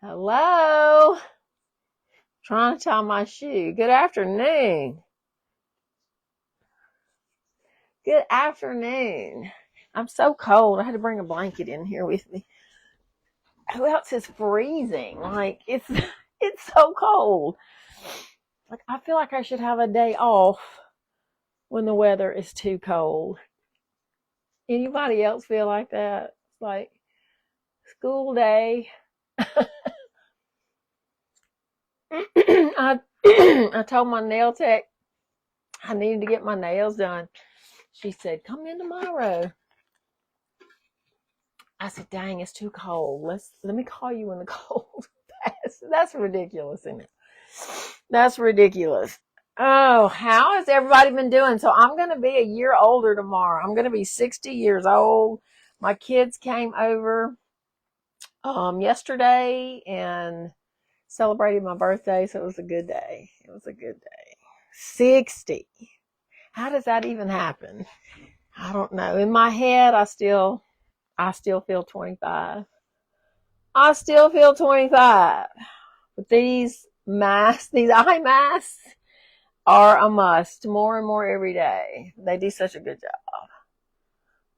Hello. Trying to tie my shoe. Good afternoon. Good afternoon. I'm so cold. I had to bring a blanket in here with me. Who else is freezing? Like it's so cold. Like I feel like I should have a day off when the weather is too cold. Anybody else feel like that? It's like school day. I told my nail tech I needed to get my nails done. She said, "Come in tomorrow." I said, "Dang, it's too cold. Let me call you when the cold passes." That's ridiculous, isn't it? That's ridiculous. Oh, how has everybody been doing? So I'm going to be a year older tomorrow. I'm going to be 60 years old. My kids came over yesterday and celebrated my birthday, so it was a good day. It was a good day. 60. How does that even happen? I don't know. In my head, I still feel 25. I still feel 25. But these eye masks are a must more and more every day. They do such a good job.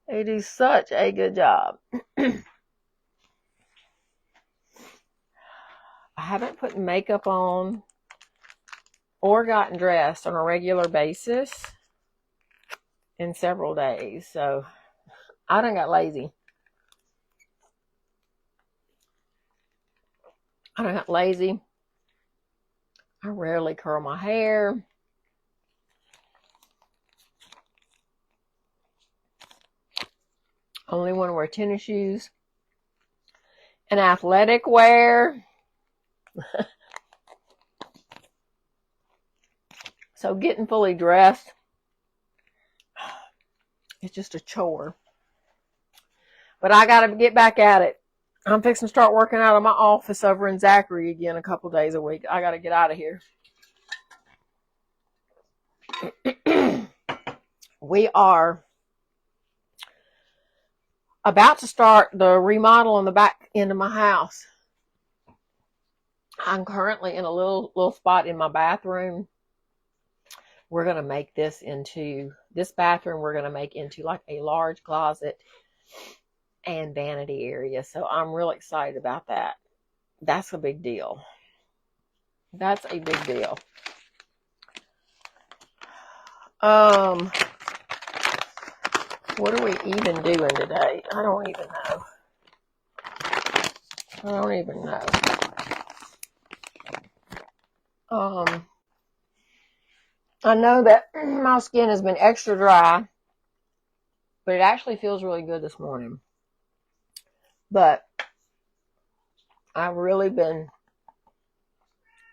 They do such a good job. I haven't put makeup on or gotten dressed on a regular basis in several days. So I done got lazy. I rarely curl my hair. Only want to wear tennis shoes and athletic wear. So getting fully dressed is just a chore. But I got to get back at it. I'm fixing to start working out of my office over in Zachary again a couple days a week. I got to get out of here. We are about to start the remodel on the back end of my house. I'm currently in a little spot in my bathroom. We're going to make this bathroom we're going to make into like a large closet and vanity area. So I'm really excited about that. That's a big deal. That's a big deal. What are we even doing today? I don't even know. I know that my skin has been extra dry, but it actually feels really good this morning. But I've really been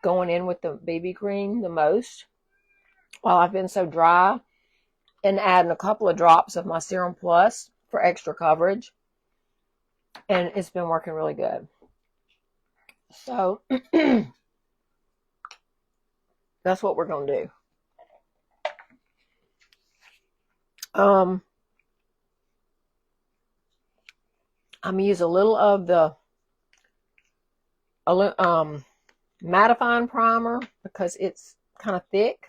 going in with the BB cream the most while I've been so dry, and adding a couple of drops of my Serum Plus for extra coverage. And it's been working really good. So that's what we're going to do. I'm going to use a little of the mattifying primer because it's kind of thick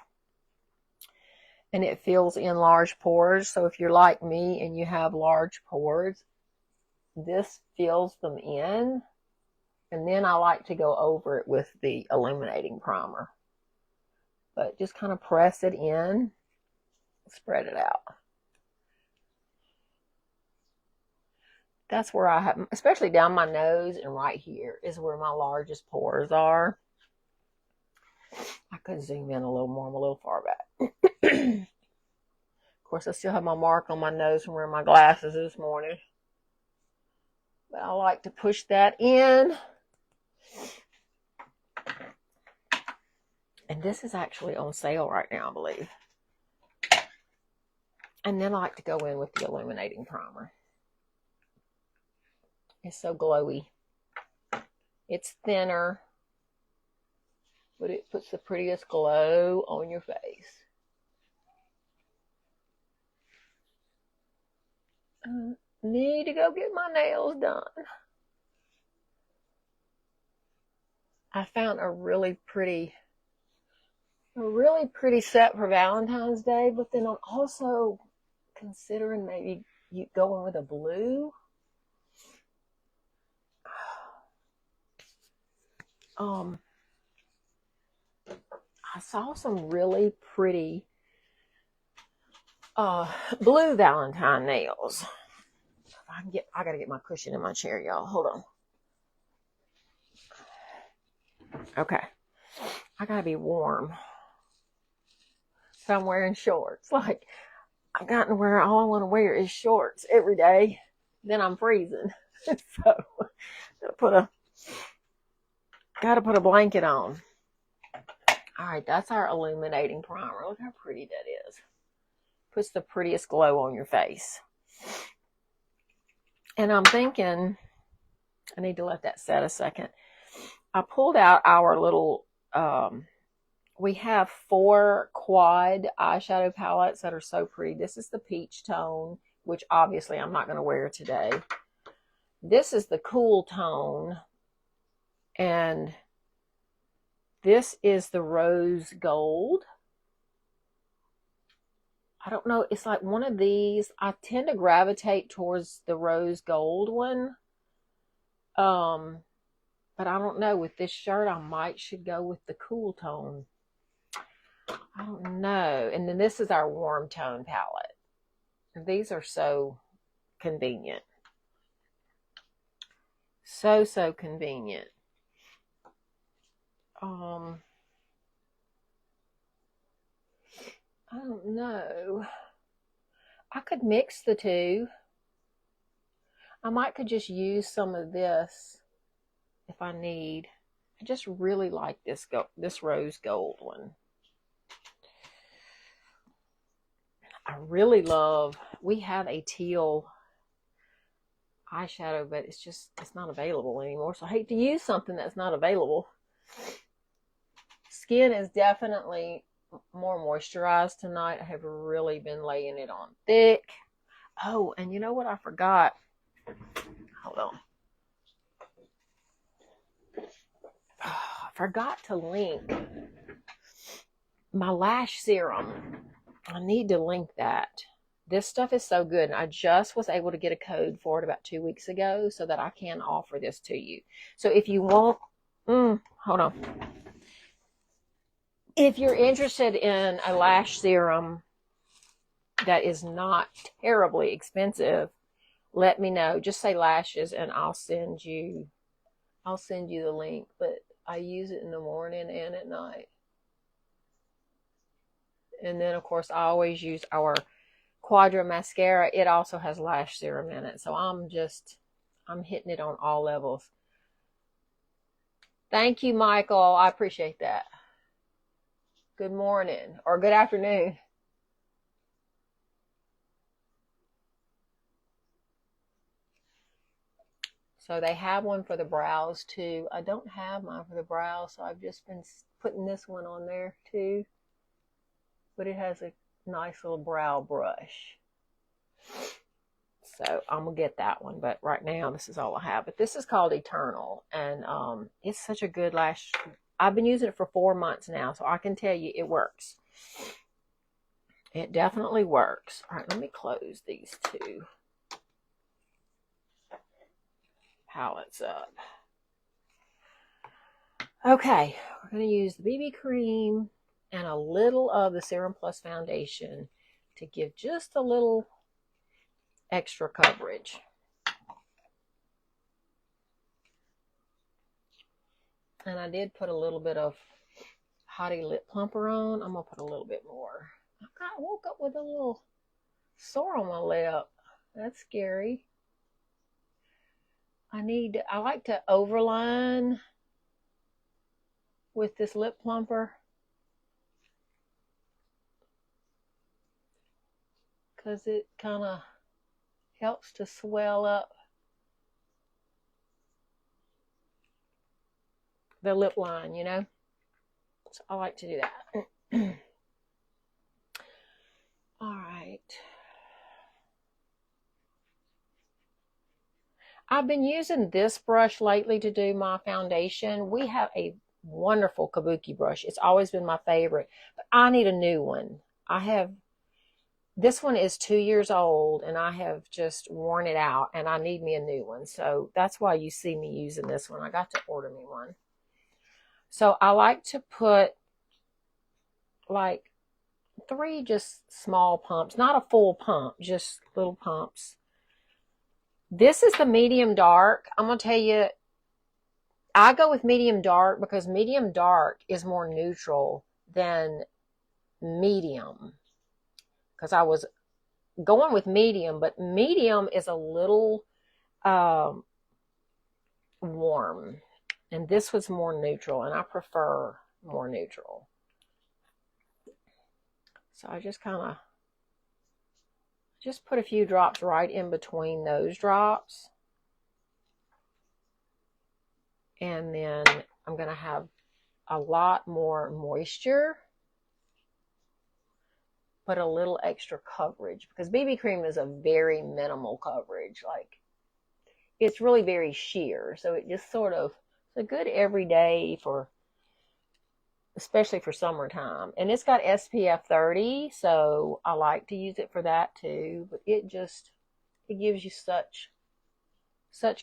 and it fills in large pores. So if you're like me and you have large pores, this fills them in. And then I like to go over it with the illuminating primer. But just kind of press it in, spread it out. That's where I have, especially down my nose and right here is where my largest pores are. I could zoom in a little more. I'm a little far back. Of course, I still have my mark on my nose from wearing my glasses this morning. But I like to push that in. And this is actually on sale right now, I believe. And then I like to go in with the illuminating primer. It's so glowy. It's thinner, but it puts the prettiest glow on your face. Need to go get my nails done. I found a really pretty set for Valentine's Day, but then I'm also considering maybe you going with a blue. I saw some really pretty blue Valentine nails. I gotta get my cushion in my chair, y'all. Hold on. Okay. I gotta be warm. So I'm wearing shorts. Like, I've gotten where all I want to wear is shorts every day. Then I'm freezing. So gotta put a blanket on. All right, that's our illuminating primer. Look how pretty that is. Puts the prettiest glow on your face. And I'm thinking, I need to let that set a second. I pulled out our little, we have 4 quad eyeshadow palettes that are so pretty. This is the peach tone, which obviously I'm not going to wear today. This is the cool tone. And this is the rose gold. I don't know. It's like one of these. I tend to gravitate towards the rose gold one. But I don't know. With this shirt, I should go with the cool tone. I don't know. And then this is our warm tone palette. These are so convenient. So convenient. I don't know. I could mix the two. I could just use some of this if I need. I just really like this rose gold one. I really love, we have a teal eyeshadow, but it's not available anymore. So I hate to use something that's not available. Skin is definitely more moisturized tonight. I have really been laying it on thick. Oh, and you know what I forgot? Hold on. I forgot to link my lash serum. I need to link that. This stuff is so good. And I just was able to get a code for it about 2 weeks ago so that I can offer this to you. So if you want, hold on. If you're interested in a lash serum that is not terribly expensive, let me know. Just say lashes and I'll send you the link. But I use it in the morning and at night. And then of course I always use our Quadra mascara. It also has lash serum in it. So I'm hitting it on all levels. Thank you, Michael. I appreciate that. Good morning or good afternoon. So they have one for the brows too. I don't have mine for the brows, so I've just been putting this one on there too. But it has a nice little brow brush. So I'm going to get that one. But right now, this is all I have. But this is called Eternal. And it's such a good lash. I've been using it for 4 months now. So I can tell you it works. It definitely works. All right, let me close these 2 palettes up. Okay, we're going to use the BB cream and a little of the Serum Plus foundation to give just a little extra coverage. And I did put a little bit of Hottie Lip Plumper on. I'm going to put a little bit more. I woke up with a little sore on my lip. That's scary. I like to overline with this lip plumper because it kind of helps to swell up the lip line, you know. So I like to do that. All right. I've been using this brush lately to do my foundation. We have a wonderful kabuki brush. It's always been my favorite, but I need a new one. This one is 2 years old and I have just worn it out and I need me a new one. So that's why you see me using this one. I got to order me one. So I like to put like 3 just small pumps, not a full pump, just little pumps. This is the medium dark. I'm going to tell you, I go with medium dark because medium dark is more neutral than medium. Because I was going with medium, but medium is a little warm. And this was more neutral, and I prefer more neutral. So I just kind of just put a few drops right in between those drops. And then I'm going to have a lot more moisture, but a little extra coverage, because BB cream is a very minimal coverage. Like, it's really very sheer. So it just sort of, it's a good everyday for, especially for summertime. And it's got SPF 30, so I like to use it for that too. But it gives you such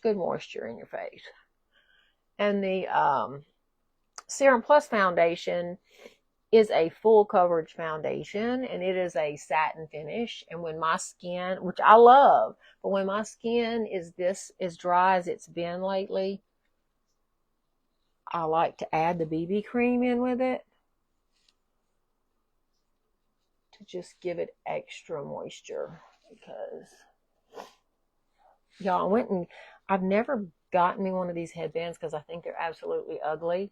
good moisture in your face. And the Serum Plus foundation is a full coverage foundation, and it is a satin finish. And when my skin, which I love, but when my skin is this as dry as it's been lately, I like to add the BB cream in with it to just give it extra moisture. Because y'all, I've never gotten me one of these headbands because I think they're absolutely ugly.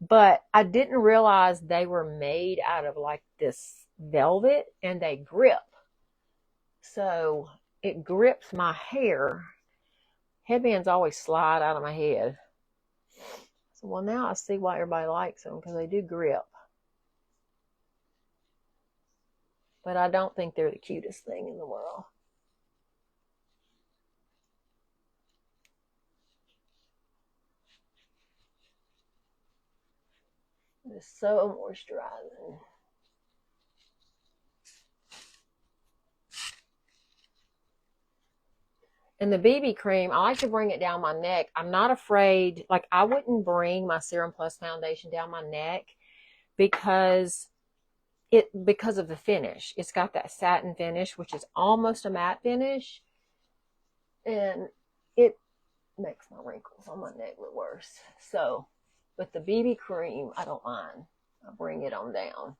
But I didn't realize they were made out of like this velvet, and they grip. So it grips my hair. Headbands always slide out of my head. So, well, now I see why everybody likes them, because they do grip. But I don't think they're the cutest thing in the world. It's so moisturizing. And the BB cream, I like to bring it down my neck. I'm not afraid, like I wouldn't bring my Serum Plus foundation down my neck because of the finish. It's got that satin finish, which is almost a matte finish. And it makes my wrinkles on my neck look worse. So with the BB cream, I don't mind. I bring it on down.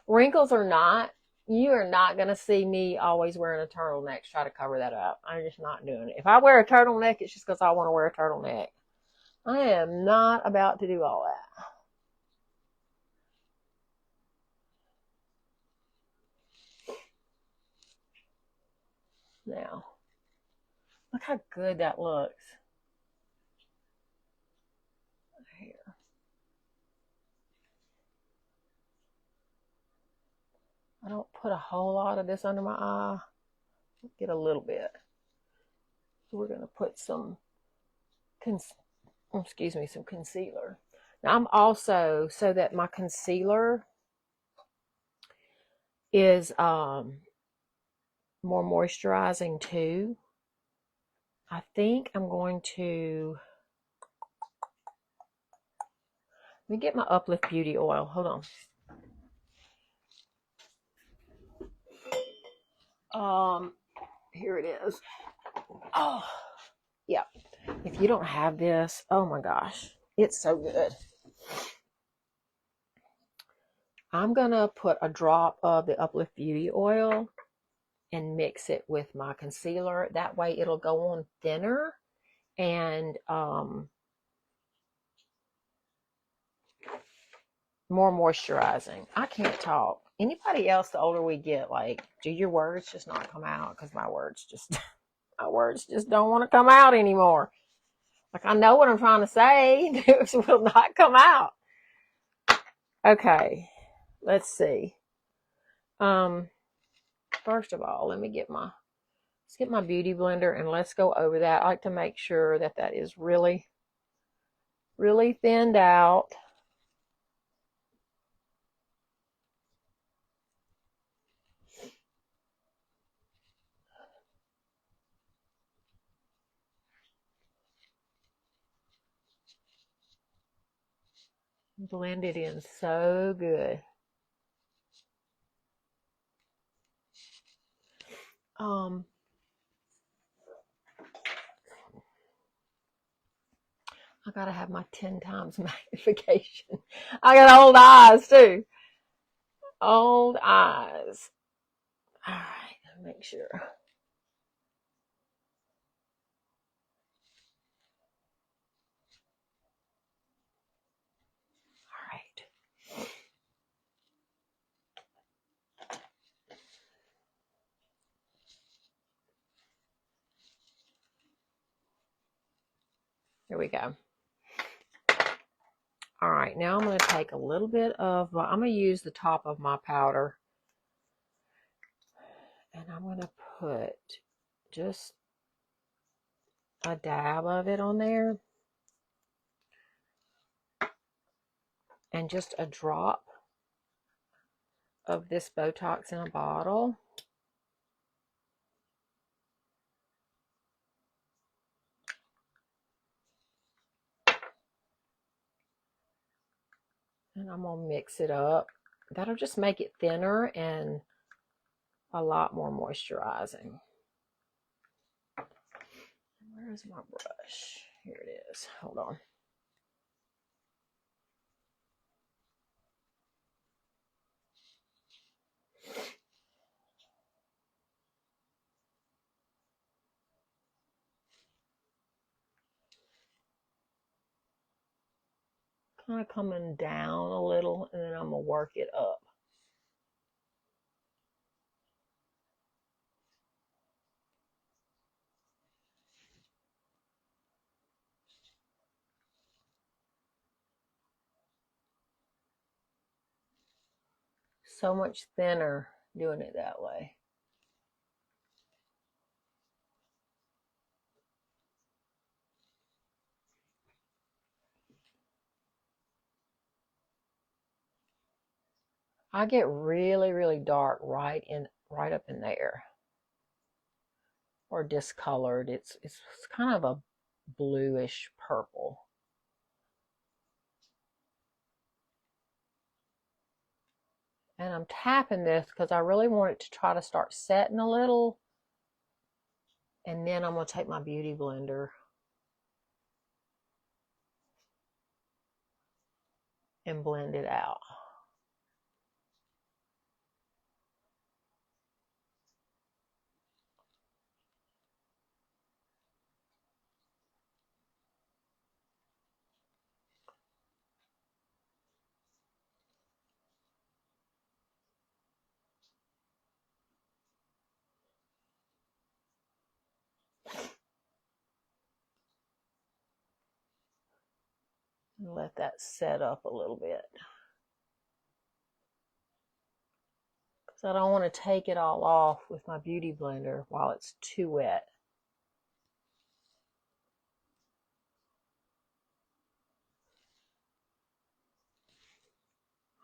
Wrinkles or not, you are not going to see me always wearing a turtleneck to try to cover that up. I'm just not doing it. If I wear a turtleneck, it's just because I want to wear a turtleneck. I am not about to do all that. Now, look how good that looks. Here. I don't put a whole lot of this under my eye. Get a little bit. So we're going to put some concealer. Now I'm also, so that my concealer is more moisturizing too, I think I'm going to, let me get my Uplift Beauty oil. Hold on. Here it is. Oh, yeah. If you don't have this, oh my gosh, it's so good. I'm going to put a drop of the Uplift Beauty oil and mix it with my concealer. That way it'll go on thinner and more moisturizing. I can't talk. Anybody else, the older we get, like, do your words just not come out? Because my words just don't want to come out anymore. Like, I know what I'm trying to say. It will not come out. Okay. let's see. First of all, let's get my beauty blender and let's go over that. I like to make sure that that is really, really thinned out. Blend it in so good. I gotta have my 10 times magnification. I got old eyes too. Old eyes. All right, make sure. All right. Here we go. All right, now I'm going to take a little bit of, I'm going to use the top of my powder. And I'm going to put just a dab of it on there. And just a drop of this Botox in a bottle. And I'm going to mix it up. That'll just make it thinner and a lot more moisturizing. Where's my brush? Here it is. Hold on. Kind of coming down a little, and then I'm going to work it up. So much thinner doing it that way. I get really, really dark right up in there. Or discolored. It's kind of a bluish purple. And I'm tapping this because I really want it to try to start setting a little. And then I'm going to take my beauty blender and blend it out. And let that set up a little bit. Because I don't want to take it all off with my beauty blender while it's too wet.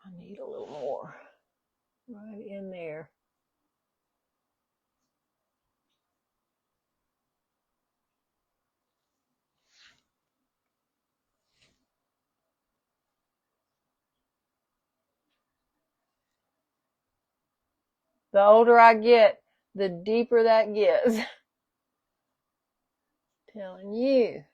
I need a little more right in there. The older I get, the deeper that gets. Telling you.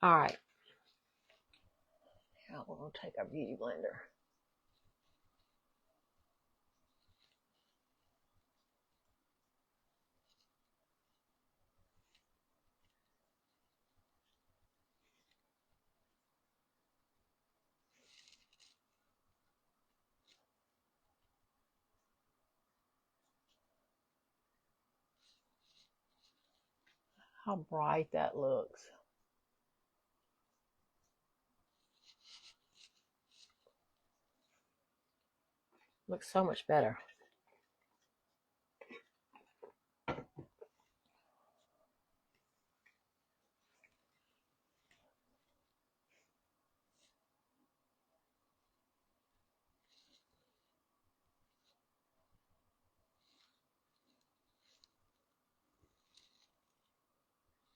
All right. Now we're going to take our beauty blender. How bright that looks. Looks so much better.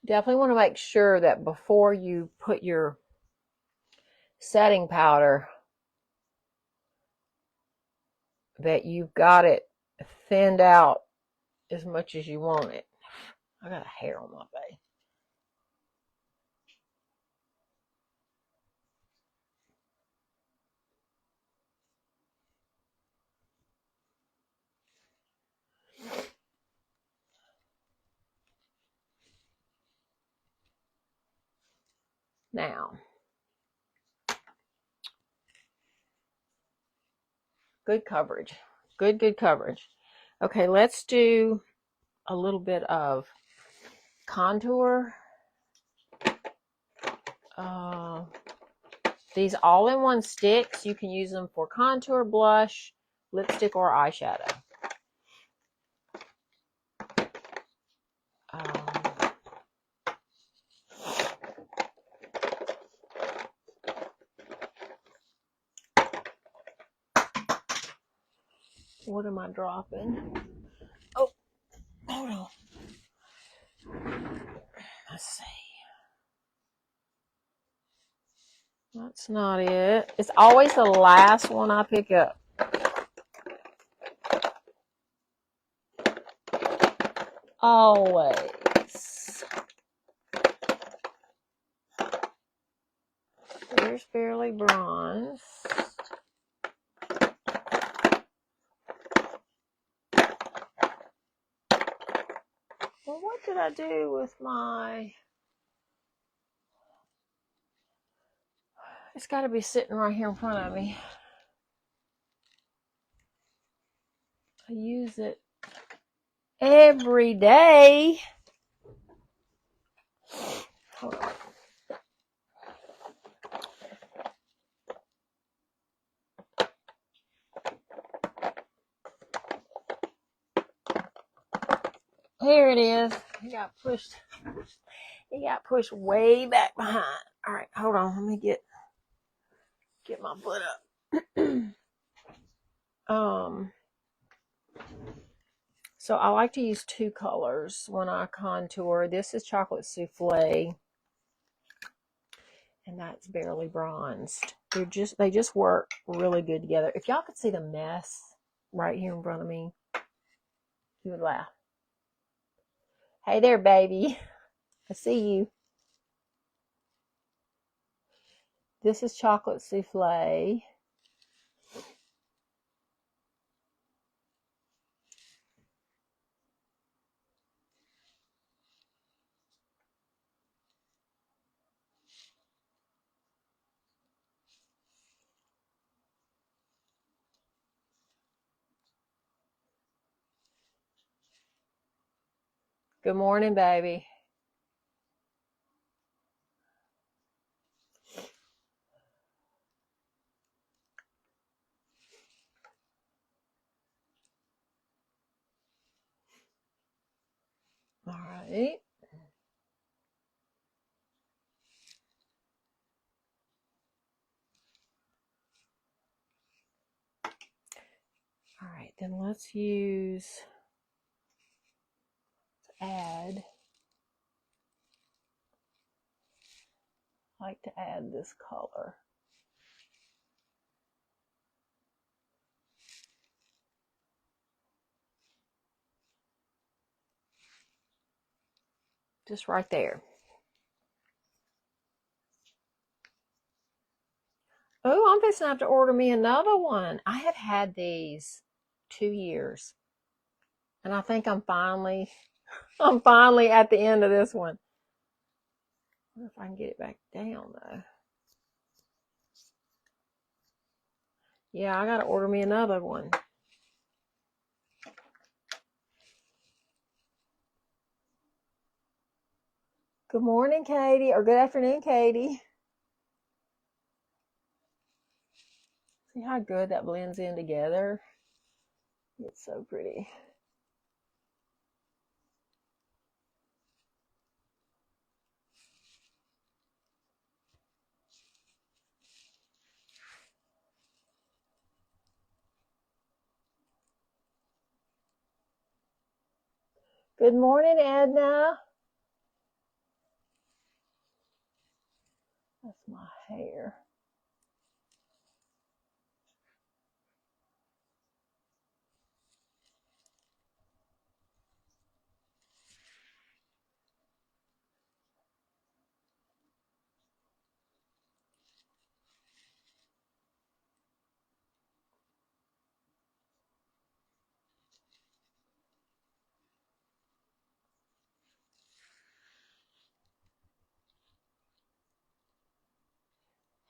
Definitely want to make sure that before you put your setting powder that you've got it thinned out as much as you want it. I got a hair on my face. Now, good coverage. Good coverage. Okay, let's do a little bit of contour. These all-in-one sticks, you can use them for contour, blush, lipstick, or eyeshadow. What am I dropping? Oh, hold on. Let's see. That's not it. It's always the last one I pick up. Always. Here's Barely Bronze. Well, what did I do with my... It's got to be sitting right here in front of me. I use it every day. Hold on. Here it is. It got pushed. It got pushed way back behind. All right, hold on. Let me get my butt up. So I like to use two colors when I contour. This is Chocolate Souffle, and that's Barely Bronzed. They just work really good together. If y'all could see the mess right here in front of me, you would laugh. Hey there, baby. I see you. This is Chocolate Souffle. Good morning, baby. All right. All right, then let's add. I like to add this color. Just right there. Oh, I'm fixing to have to order me another one. I have had these 2 years. And I think I'm finally at the end of this one. I wonder if I can get it back down though. Yeah, I gotta order me another one. Good morning, Katie, or good afternoon, Katie. See how good that blends in together? It's so pretty. Good morning, Edna. That's my hair.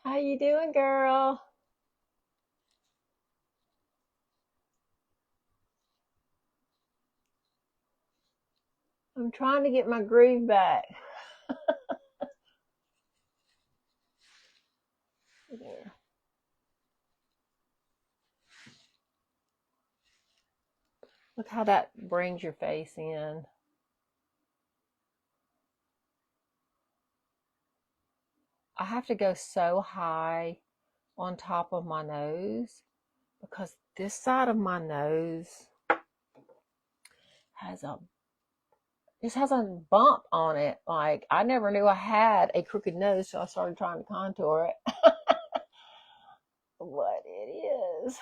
How you doing, girl? I'm trying to get my groove back. There. Look how that brings your face in. I have to go so high on top of my nose because this side of my nose has a bump on it. Like, I never knew I had a crooked nose, so I started trying to contour it. What it is.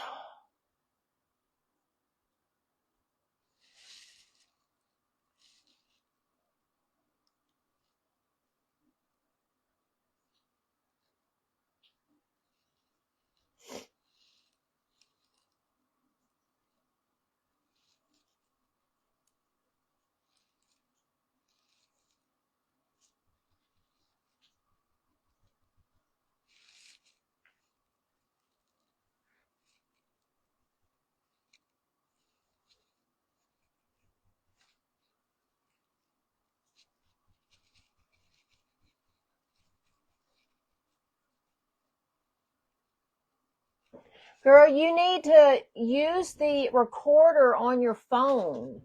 Girl, you need to use the recorder on your phone.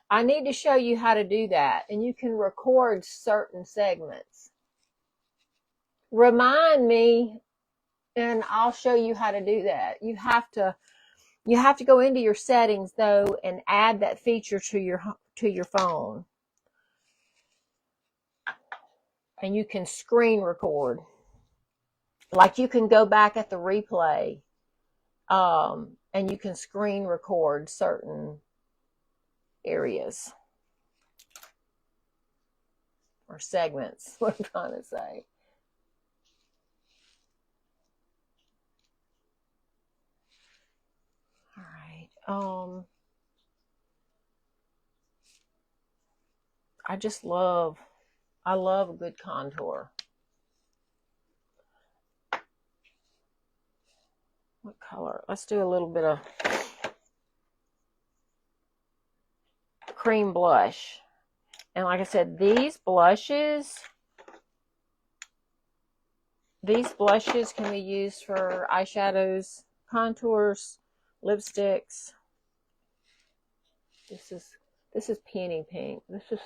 I need to show you how to do that, and you can record certain segments. Remind me, and I'll show you how to do that. You have to go into your settings though and add that feature to your phone, and you can screen record. Like, you can go back at the replay, and you can screen record certain areas or segments. What I'm trying to say. All right. I love a good contour. What color? Let's do a little bit of cream blush. And like I said, these blushes can be used for eyeshadows, contours, lipsticks. This is peony pink. This is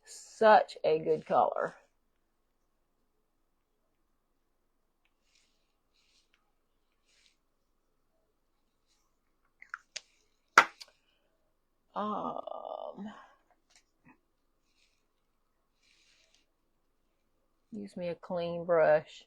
such a good color. Use me a clean brush.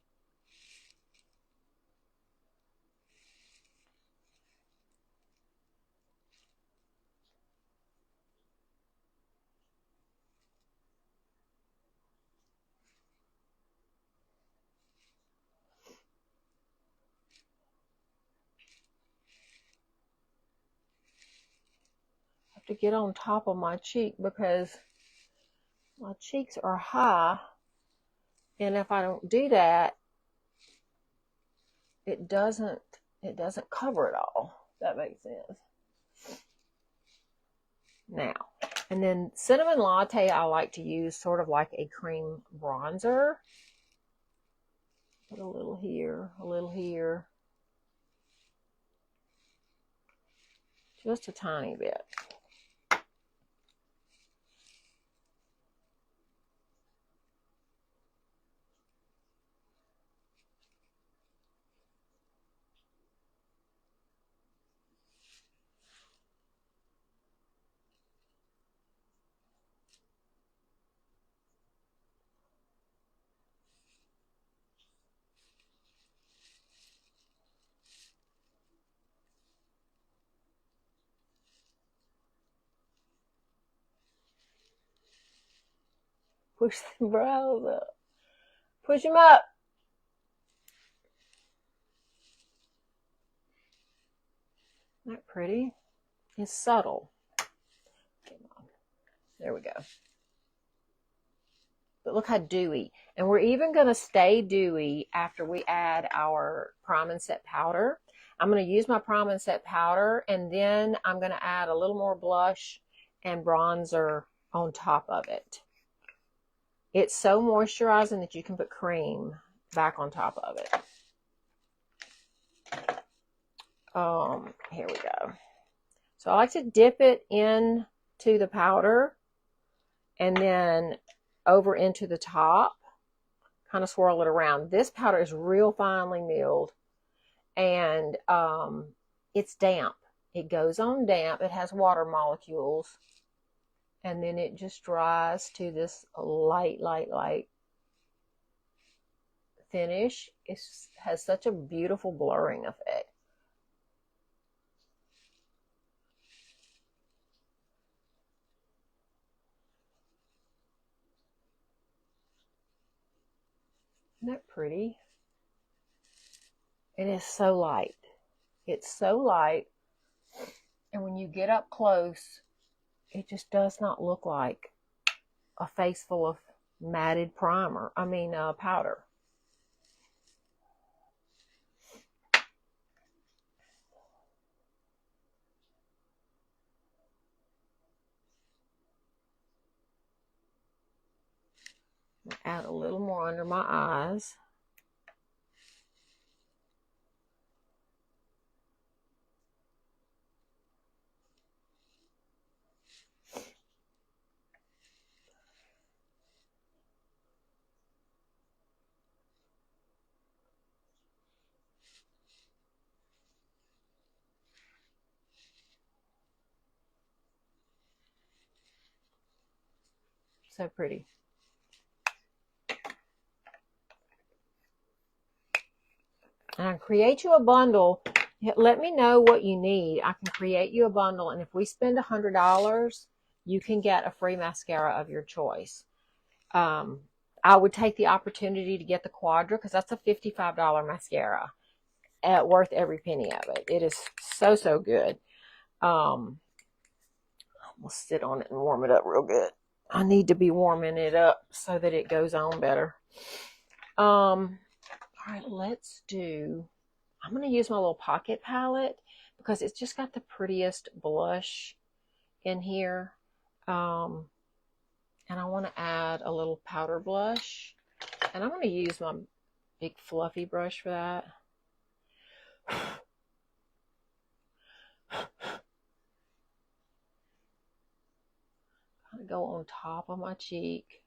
have to get on top of my cheek because my cheeks are high, and if I don't do that, it doesn't cover it all. If that makes sense. Now, and then cinnamon latte I like to use sort of like a cream bronzer. Put a little here, a little here. Just a tiny bit. Push the brows up. Push them up. Isn't that pretty? It's subtle. There we go. But look how dewy. And we're even going to stay dewy after we add our Prime and Set powder. I'm going to use my Prime and Set powder, and then I'm going to add a little more blush and bronzer on top of it. It's so moisturizing that you can put cream back on top of it. Here we go. So I like to dip it into the powder and then over into the top, kind of swirl it around. This powder is real finely milled, and it's damp. It goes on damp. It has water molecules, and then it just dries to this light finish. It has such a beautiful blurring effect. Isn't that pretty? It is so light. It's so light, and when you get up close, it just does not look like a face full of matted powder. Add a little more under my eyes. So pretty. And I create you a bundle. Let me know what you need. I can create you a bundle, and if we spend $100, you can get a free mascara of your choice. I would take the opportunity to get the Quadra because that's a $55 mascara. Worth every penny of it. It is so, so good. We'll sit on it and warm it up real good. I need to be warming it up so that it goes on better. All right, I'm going to use my little pocket palette because it's just got the prettiest blush in here. And I want to add a little powder blush. And I'm going to use my big fluffy brush for that. Kind of go on top of my cheek.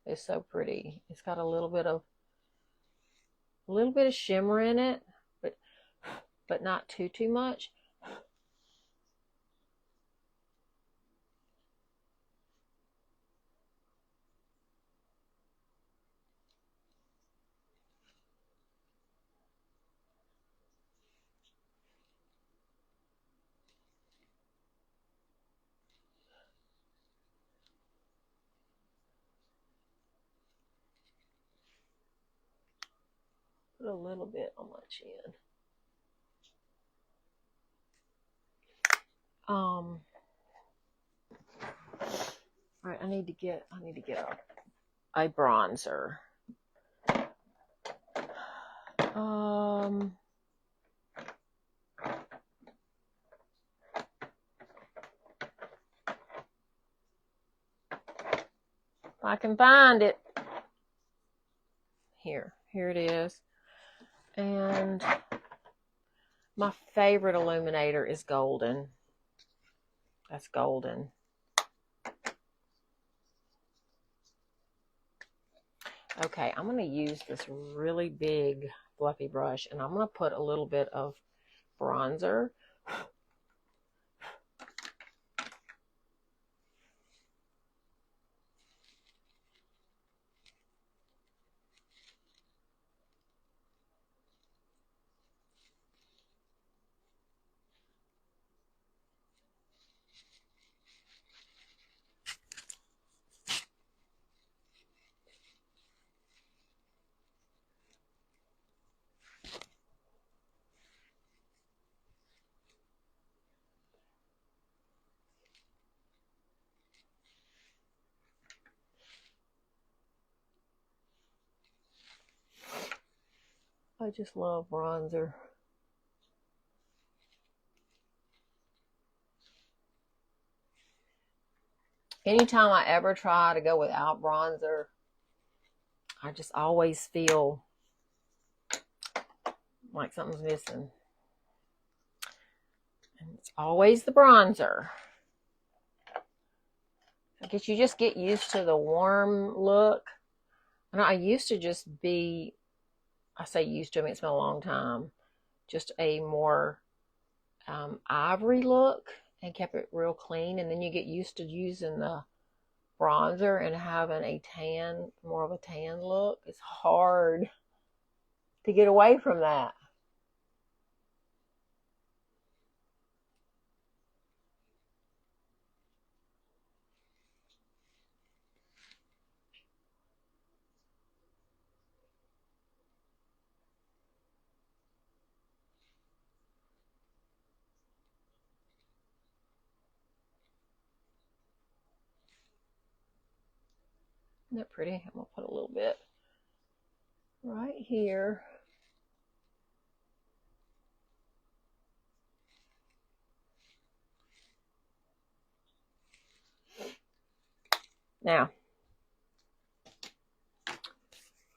It's so pretty. It's got a little bit of shimmer in it, but not too much. Put a little bit on my chin. All right, I need to get a bronzer. If I can find it. Here it is. And my favorite illuminator is golden. That's golden. Okay, I'm going to use this really big fluffy brush, and I'm going to put a little bit of bronzer. I just love bronzer. Anytime I ever try to go without bronzer, I just always feel like something's missing. And it's always the bronzer. I guess you just get used to the warm look. And I used to just be, I say used to, I mean, it's been a long time, just a more ivory look, and kept it real clean. And then you get used to using the bronzer and having a tan, more of a tan look. It's hard to get away from that. Isn't that pretty? I'm going to put a little bit right here. Now, all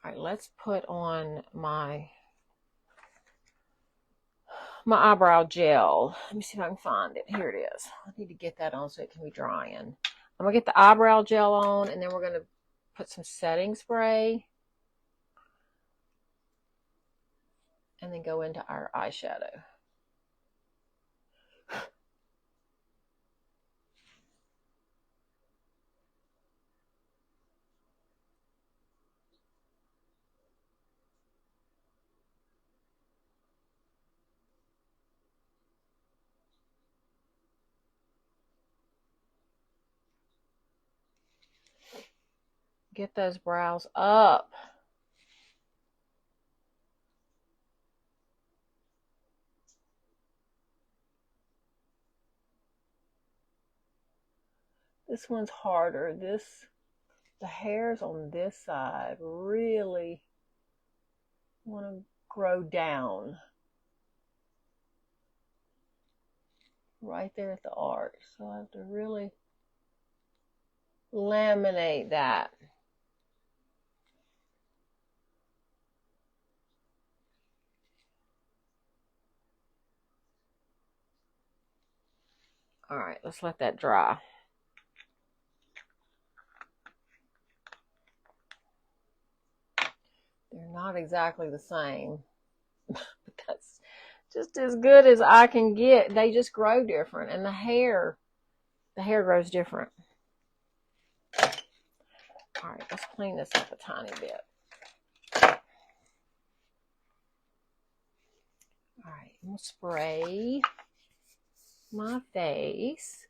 right, let's put on my eyebrow gel. Let me see if I can find it. Here it is. I need to get that on so it can be drying. I'm going to get the eyebrow gel on, and then we're going to put some setting spray. And then go into our eyeshadow. Get those brows up. This one's harder. The hairs on this side really want to grow down. Right there at the arch. So I have to really laminate that. All right, let's let that dry. They're not exactly the same, but that's just as good as I can get. They just grow different, and the hair grows different. All right, let's clean this up a tiny bit. All right, I'm going to spray my face.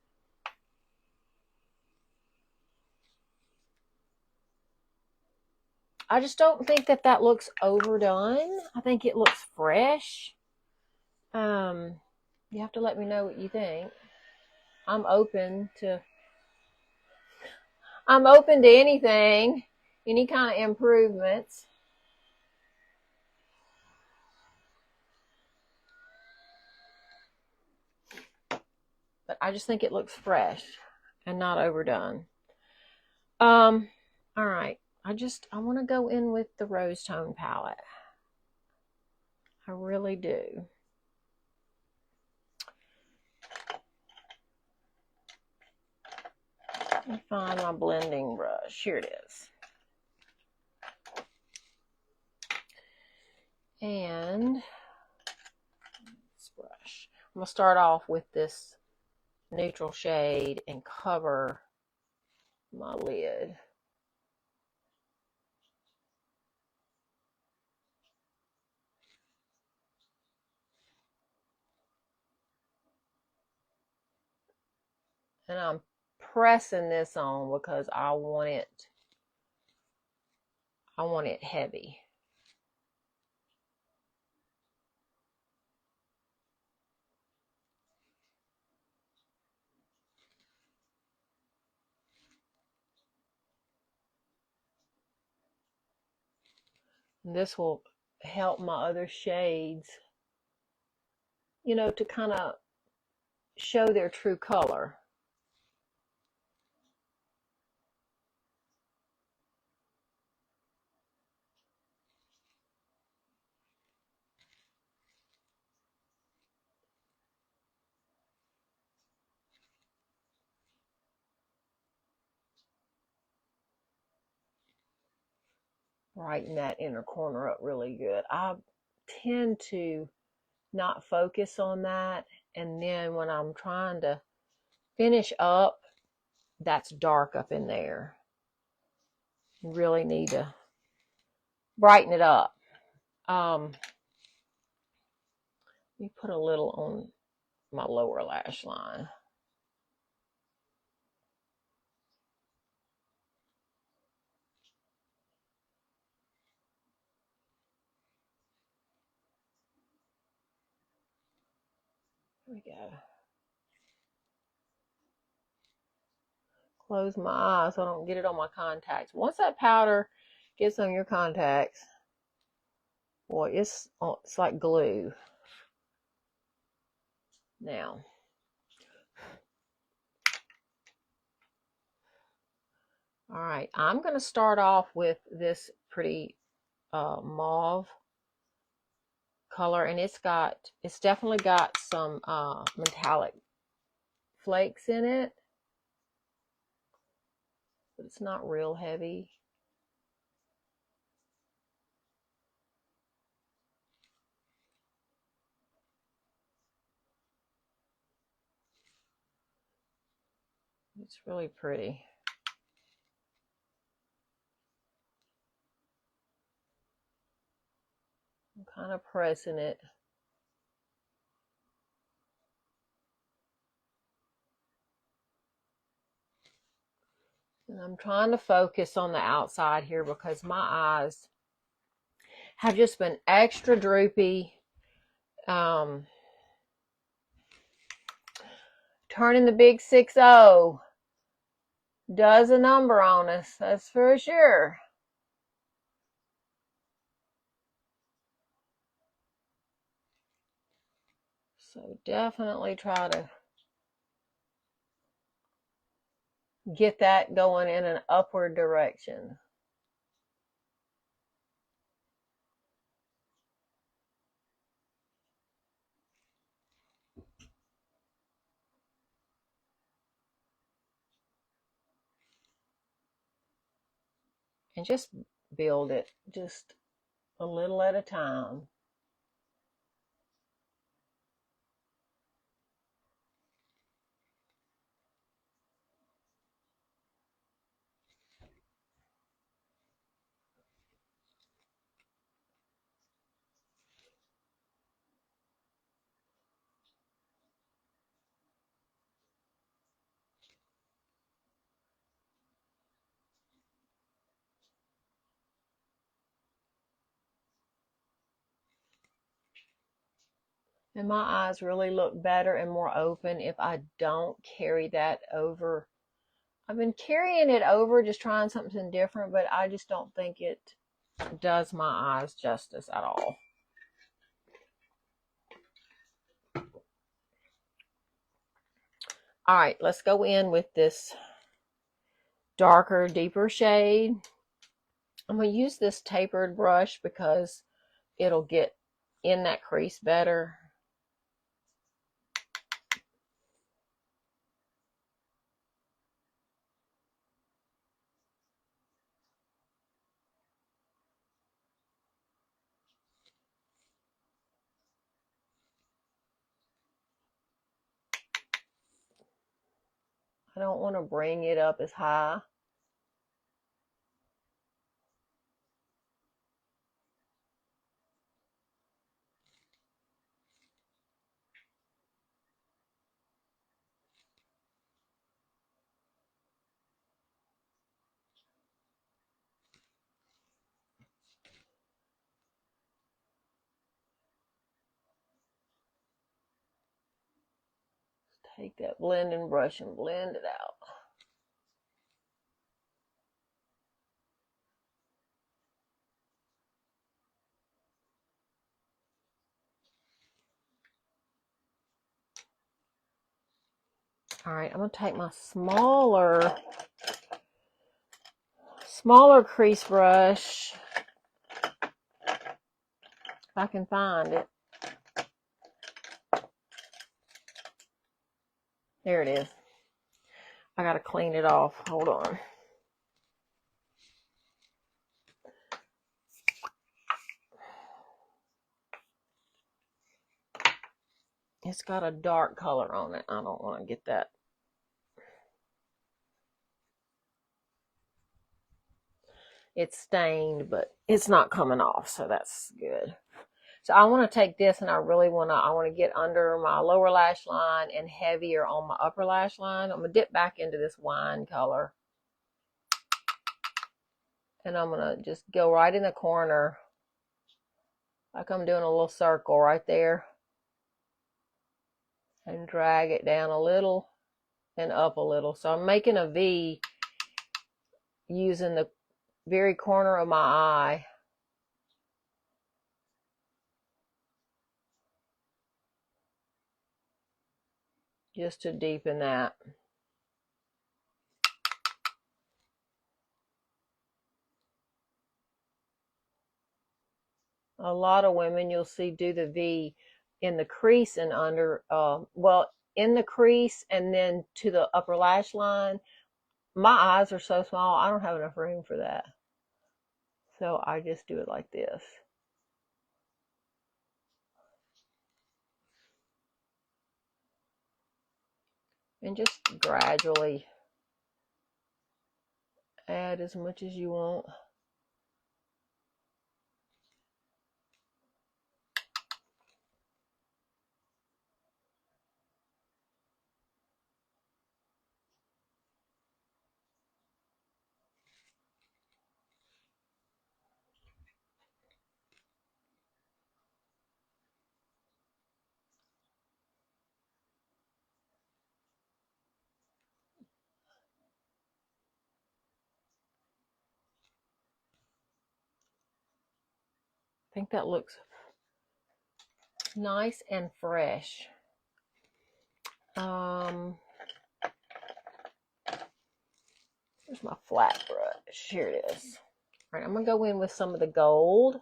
I just don't think that looks overdone. I think it looks fresh. You have to let me know what you think. I'm open to anything, any kind of improvements. But I just think it looks fresh and not overdone. All right. I want to go in with the rose tone palette. I really do. Let me find my blending brush. Here it is. And this brush. I'm going to start off with this neutral shade and cover my lid. And I'm pressing this on because I want it heavy. And this will help my other shades, you know, to kind of show their true color. Brighten that inner corner up really good. I tend to not focus on that, and then when I'm trying to finish up, that's dark up in there. You really need to brighten it up. Let me put a little on my lower lash line. There we go. Close my eyes so I don't get it on my contacts. Once that powder gets on your contacts, boy, it's like glue. Now, all right, I'm going to start off with this pretty mauve color, and it's definitely got some metallic flakes in it, but it's not real heavy. It's really pretty. I'm kind of pressing it. And I'm trying to focus on the outside here because my eyes have just been extra droopy. Turning the big 6-0 does a number on us, that's for sure. So definitely try to get that going in an upward direction. And just build it just a little at a time. And my eyes really look better and more open if I don't carry that over. I've been carrying it over, just trying something different, but I just don't think it does my eyes justice at all. All right, let's go in with this darker, deeper shade. I'm going to use this tapered brush because it'll get in that crease better. I don't want to bring it up as high. Take that blending brush and blend it out. All right, I'm going to take my smaller crease brush, if I can find it. There it is. I got to clean it off. Hold on. It's got a dark color on it. I don't want to get that. It's stained, but it's not coming off, so that's good. So I want to take this, and I want to get under my lower lash line and heavier on my upper lash line. I'm going to dip back into this wine color. And I'm going to just go right in the corner, like I'm doing a little circle right there. And drag it down a little and up a little. So I'm making a V using the very corner of my eye. Just to deepen that. A lot of women you'll see do the V in the crease and under, well, in the crease and then to the upper lash line. My eyes are so small, I don't have enough room for that. So I just do it like this. And just gradually add as much as you want. I think that looks nice and fresh. Here's my flat brush. Here it is. All right, I'm going to go in with some of the gold.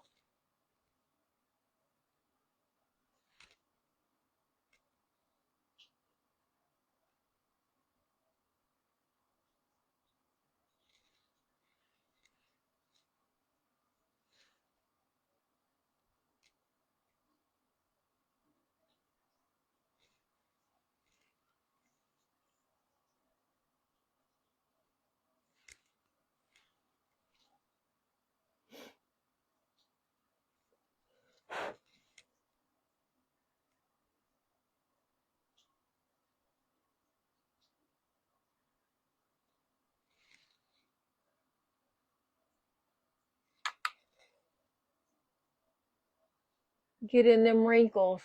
Get in them wrinkles.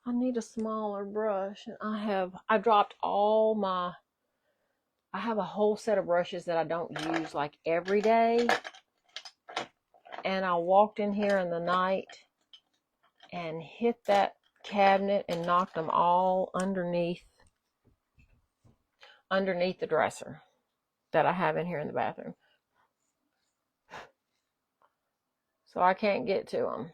I need a smaller brush, and I dropped all my, I have a whole set of brushes that I don't use like every day, and I walked in here in the night and hit that cabinet and knocked them all underneath the dresser that I have in here in the bathroom. So I can't get to them.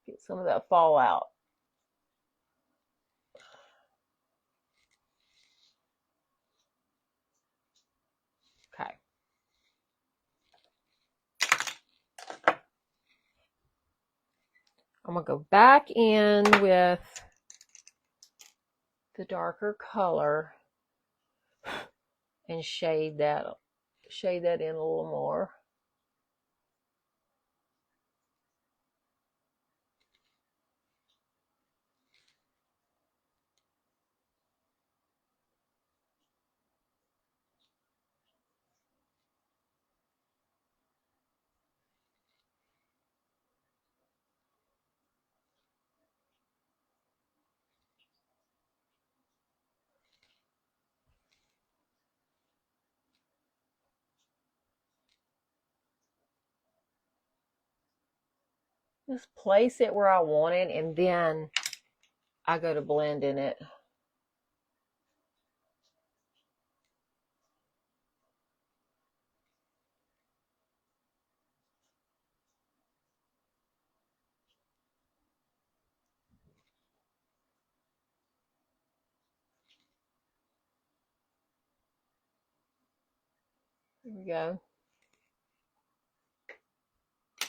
Get some of that fallout. Okay. I'm going to go back in with the darker color and shade that in a little more. Just place it where I want it, and then I go to blend in it. There we go.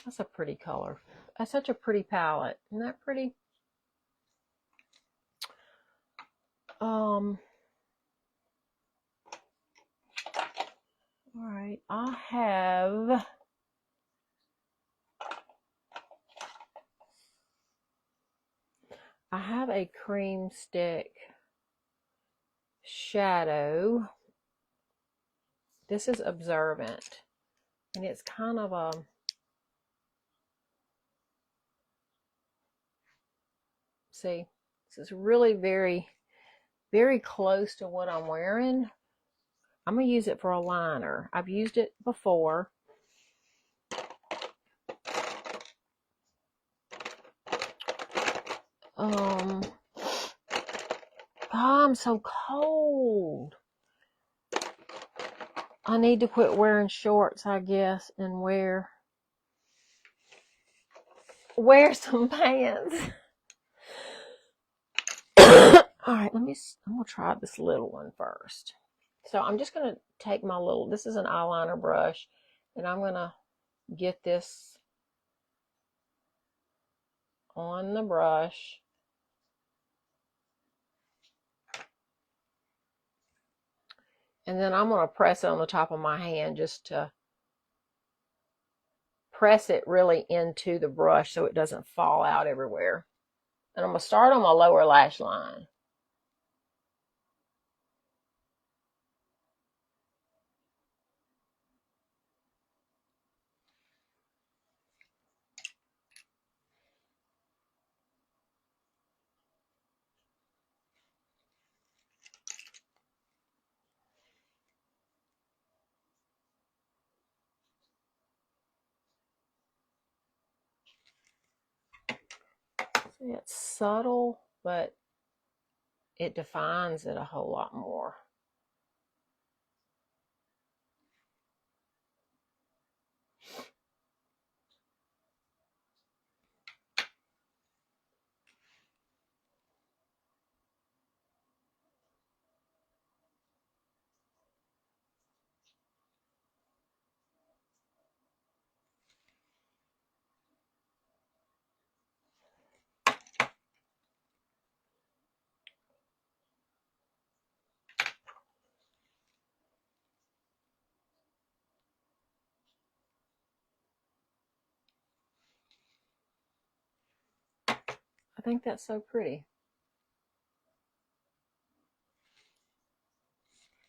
That's a pretty color. That's such a pretty palette. Isn't that pretty? All right, I have a cream stick shadow. This is Observant, and it's kind of a, see, this is really very, very close to what I'm wearing. I'm going to use it for a liner. I've used it before. Oh, I'm so cold. I need to quit wearing shorts, I guess, and wear some pants. All right, I'm gonna try this little one first. So I'm just gonna take my little, this is an eyeliner brush, and I'm gonna get this on the brush. And then I'm gonna press it on the top of my hand just to press it really into the brush so it doesn't fall out everywhere. And I'm gonna start on my lower lash line. See, it's subtle, but it defines it a whole lot more. think that's so pretty.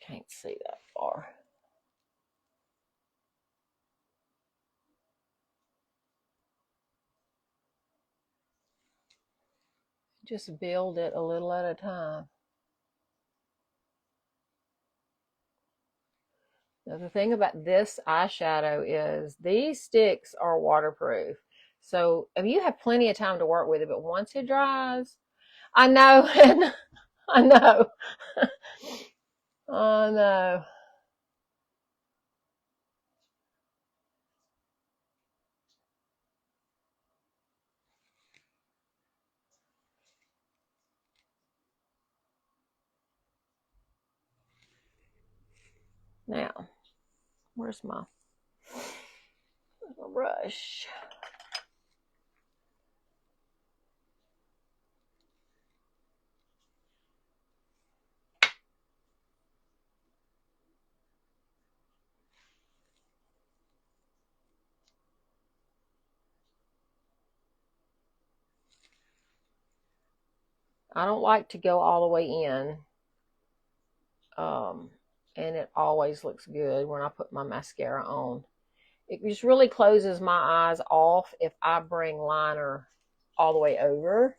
Can't see that far. Just build it a little at a time. Now, the thing about this eyeshadow is these sticks are waterproof. So if you have plenty of time to work with it, but once it dries, I know, I know, I know. Now, where's my brush? I don't like to go all the way in. And it always looks good when I put my mascara on. It just really closes my eyes off if I bring liner all the way over.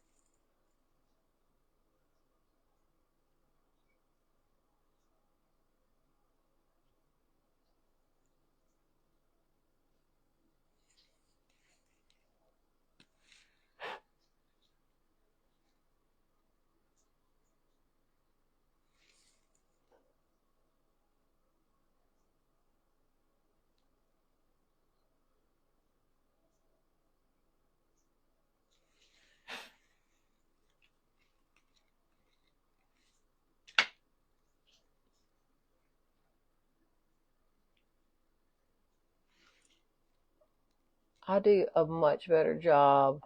I do a much better job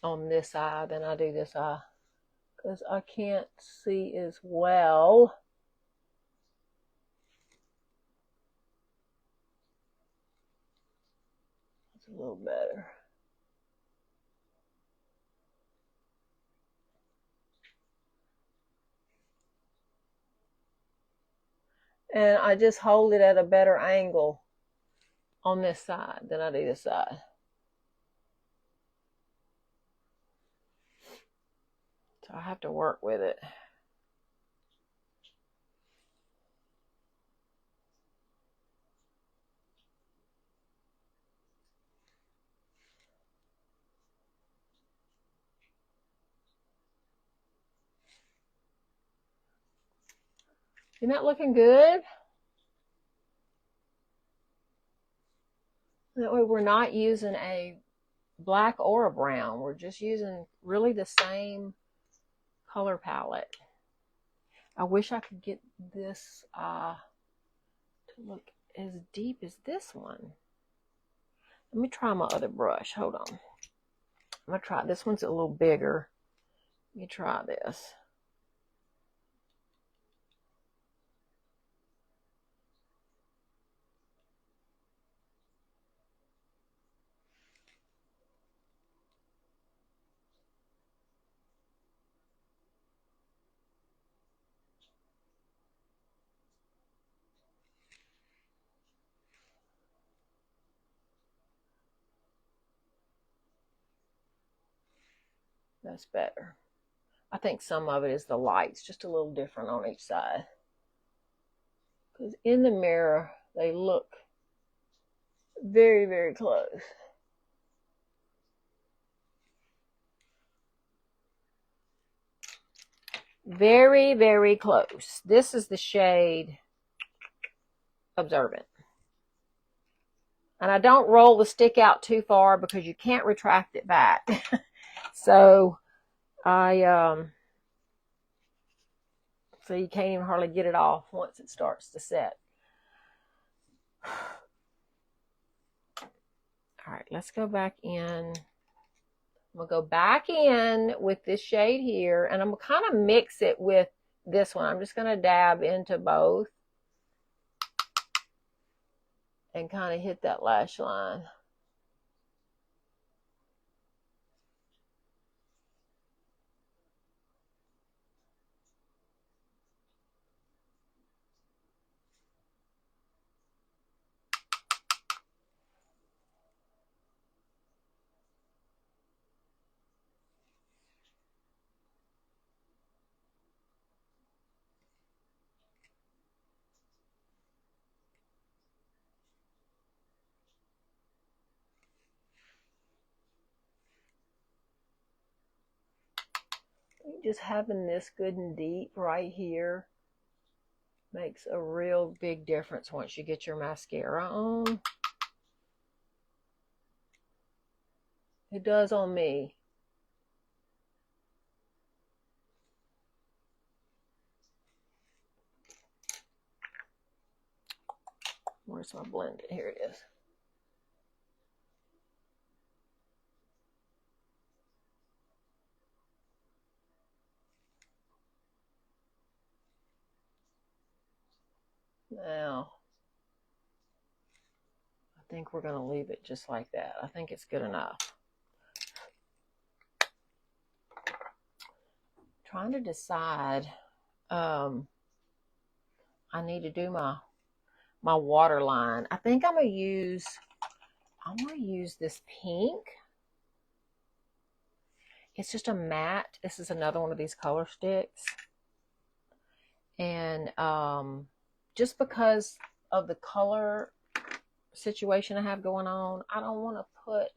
on this eye than I do this eye because I can't see as well. It's a little better. And I just hold it at a better angle on this side than I do this side. So I have to work with it. Isn't that looking good? That way we're not using a black or a brown. We're just using really the same color palette. I wish I could get this to look as deep as this one. Let me try my other brush. Hold on. I'm going to try. This one's a little bigger. Let me try this. That's better. I think some of it is the lights, just a little different on each side. Because in the mirror, they look very, very close. Very, very close. This is the shade Observant. And I don't roll the stick out too far because you can't retract it back. So so you can't even hardly get it off once it starts to set. All right, let's go back in. I'm going to go back in with this shade here, and I'm going to kind of mix it with this one. I'm just going to dab into both and kind of hit that lash line. just having this good and deep right here makes a real big difference once you get your mascara on. It does on me. Where's my blend? Here it is. Now, I think we're going to leave it just like that. I think it's good enough. Trying to decide. I need to do my waterline. I think I'm going to use this pink. It's just a matte. This is another one of these color sticks. And just because of the color situation I have going on, I want to put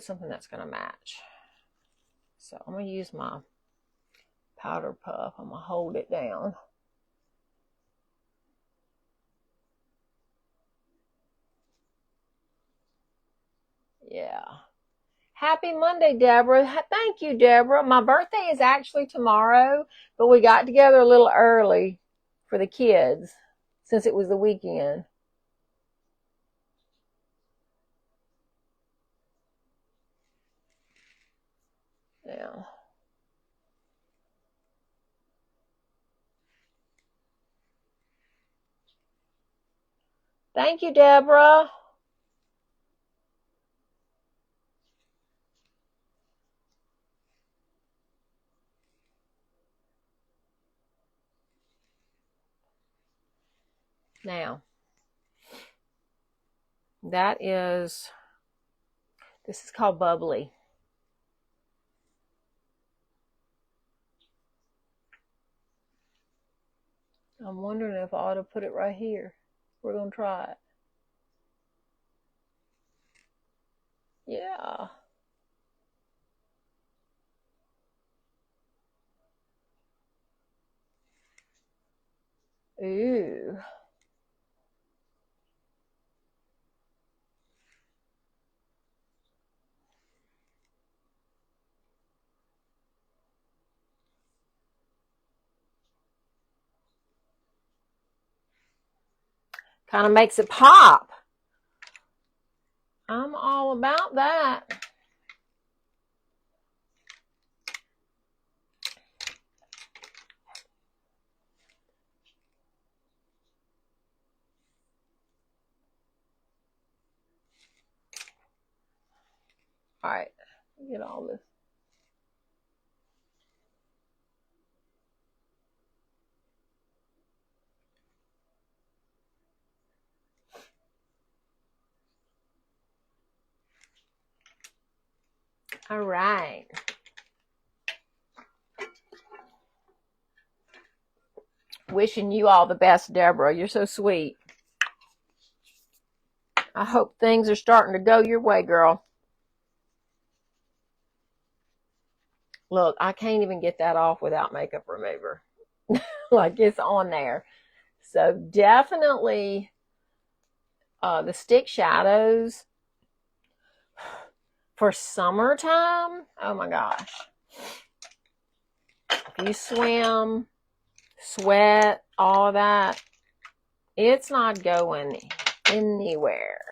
something that's going to match. So I'm going to use my powder puff. I'm going to hold it down. Yeah. Happy Monday, Deborah. Thank you, Deborah. My birthday is actually tomorrow, but we got together a little early for the kids since it was the weekend. Yeah. Thank you, Deborah. Now, this is called Bubbly. I'm wondering if I ought to put it right here. We're going to try it. Yeah. Ooh. Kind of makes it pop. I'm all about that. All right, get all this. All right. Wishing you all the best, Deborah. You're so sweet. I hope things are starting to go your way, girl. Look, I can't even get that off without makeup remover. Like, it's on there. So definitely the stick shadows for summertime. Oh my gosh. If you swim, sweat, all of that, it's not going anywhere.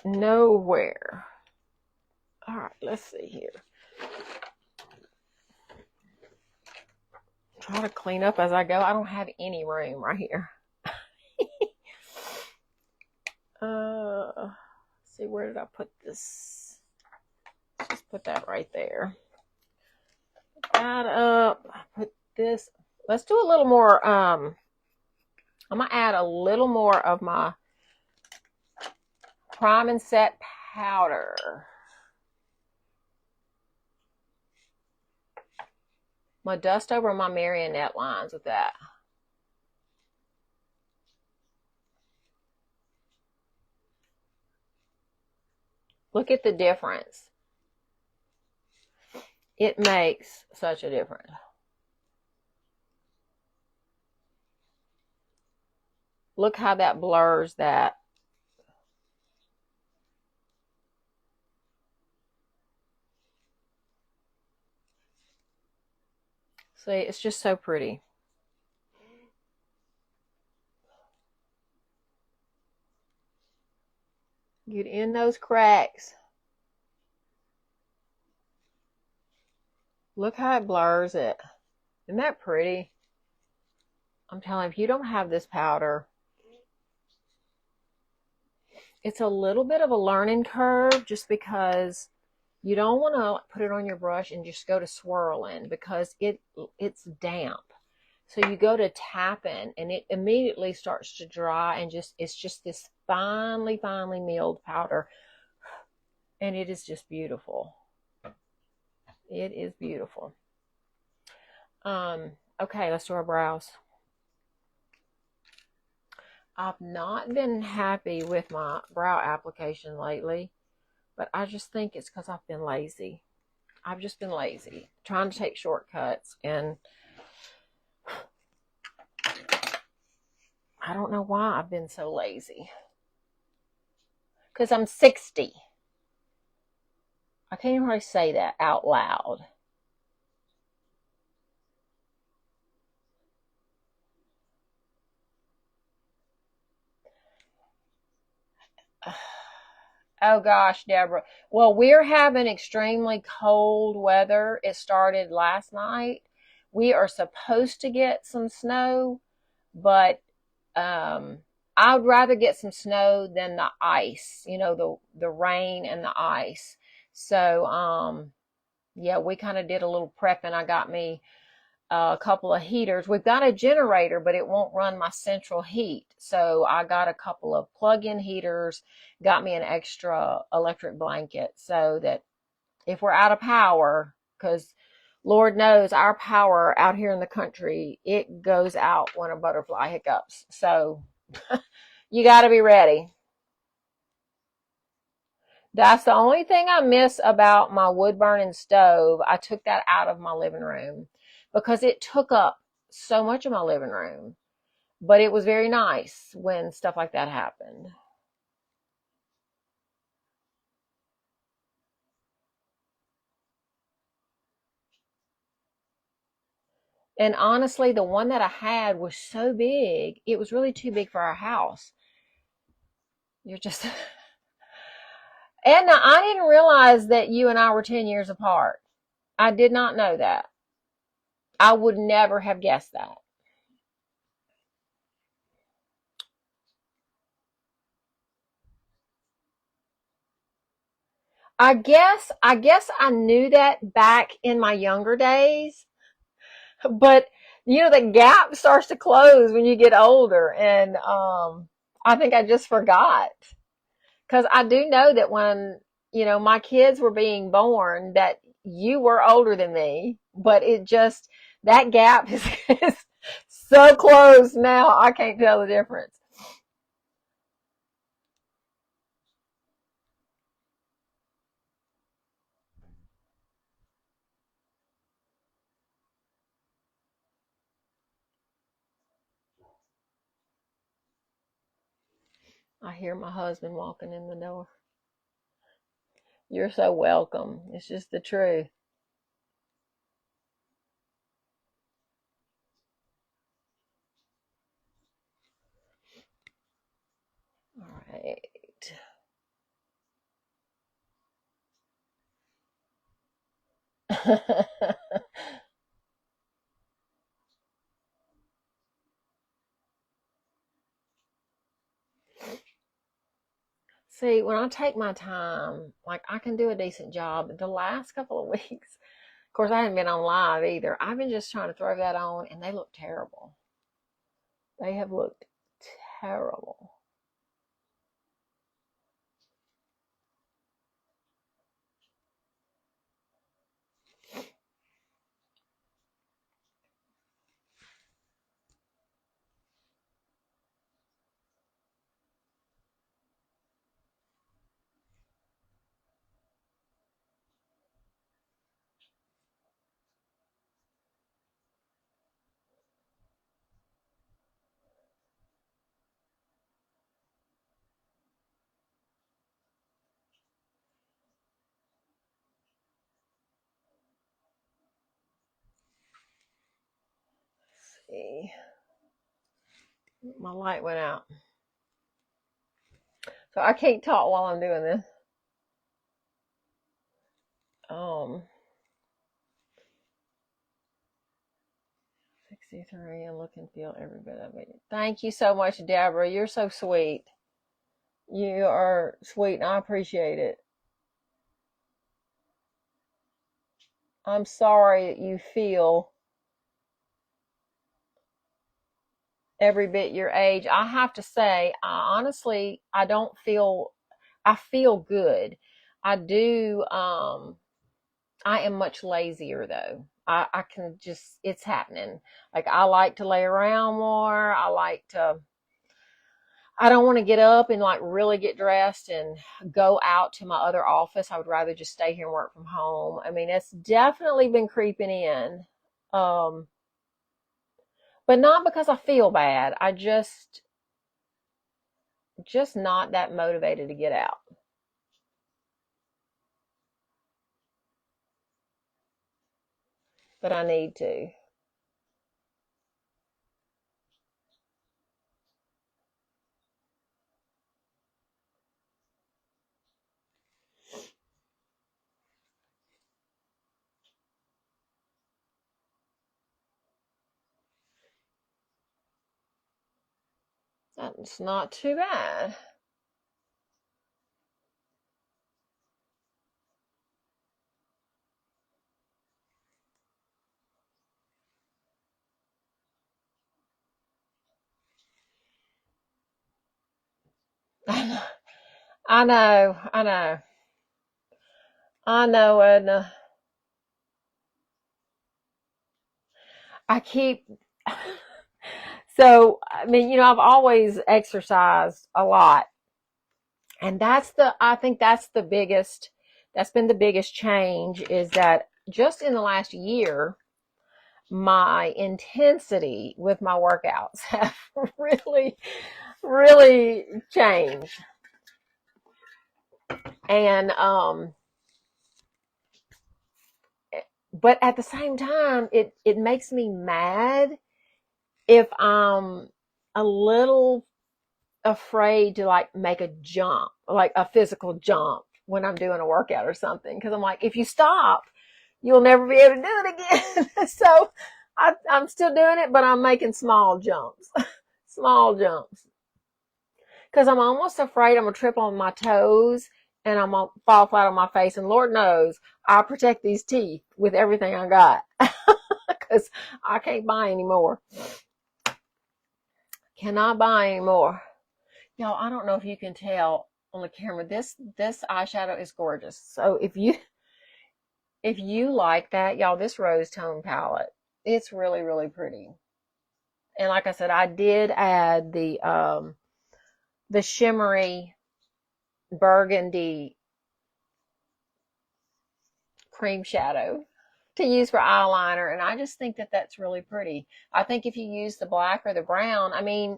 Nowhere. All right, let's see here. Try to clean up as I go. I don't have any room right here. See, where did I put this? Just put that right there. Add up. Put this. Let's do a little more. I'm gonna add a little more of my Prime and Set powder. I'm gonna dust over my marionette lines with that. Look at the difference. It makes such a difference. Look how that blurs that. See, it's just so pretty. Get in those cracks. Look how it blurs it. Isn't that pretty? I'm telling you, if you don't have this powder, it's a little bit of a learning curve just because you don't want to put it on your brush and just go to swirling because it's damp. So you go to tapping and it immediately starts to dry and it's just this finely milled powder. And it is just beautiful. It is beautiful. Okay, let's do our brows. I've not been happy with my brow application lately, but I just think it's because I've been lazy. I've just been lazy, trying to take shortcuts, and I don't know why I've been so lazy. Because I'm 60. I can't even really say that out loud. Oh gosh, Deborah. Well, we're having extremely cold weather. It started last night. We are supposed to get some snow, but I'd rather get some snow than the ice, you know, the rain and the ice. So, yeah, we kind of did a little prepping. I got me a couple of heaters. We've got a generator, but it won't run my central heat. So I got a couple of plug-in heaters, got me an extra electric blanket so that if we're out of power, because Lord knows our power out here in the country, it goes out when a butterfly hiccups. So you got to be ready. That's the only thing I miss about my wood burning stove. I took that out of my living room because it took up so much of my living room. But it was very nice when stuff like that happened. And honestly, the one that I had was so big, it was really too big for our house. You're just. And I didn't realize that you and I were 10 years apart. I did not know that. I would never have guessed that. I guess I knew that back in my younger days, but you know the gap starts to close when you get older, and I think I just forgot because I do know that when you know my kids were being born, that you were older than me, but it just that gap is so close now. I can't tell the difference. I hear my husband walking in the door. You're so welcome. It's just the truth. All right. See, when I take my time, like I can do a decent job. The last couple of weeks, of course, I haven't been on live either. I've been just trying to throw that on, and they look terrible. They have looked terrible. see. My light went out. So I can't talk while I'm doing this. 63 and look and feel every bit of it. Thank you so much, Deborah. You're so sweet. You are sweet and I appreciate it. I'm sorry that you feel every bit your age. I have to say, honestly, I feel good. I do, I am much lazier though. I can just, it's happening. Like I like to lay around more. I don't want to get up and like really get dressed and go out to my other office. I would rather just stay here and work from home. I mean, it's definitely been creeping in. But not because I feel bad. I just not that motivated to get out. But I need to. That's not too bad. I know, and I keep. So, I mean, I've always exercised a lot, and I think that's been the biggest change is that just in the last year, my intensity with my workouts have really, really changed. And, but at the same time, it makes me mad if I'm a little afraid to like make a jump, like a physical jump when I'm doing a workout or something. Cause I'm like, if you stop, you'll never be able to do it again. So I'm still doing it, but I'm making small jumps, small jumps. Cause I'm almost afraid I'm gonna trip on my toes and I'm gonna fall flat on my face. And Lord knows I protect these teeth with everything I got. Cause I can't buy any more. Cannot buy any more. Y'all, I don't know if you can tell on the camera. This eyeshadow is gorgeous. So if you like that, y'all, this rose tone palette, it's really, really pretty. And like I said, I did add the shimmery burgundy cream shadow to use for eyeliner, and I just think that that's really pretty. I think if you use the black or the brown, I mean,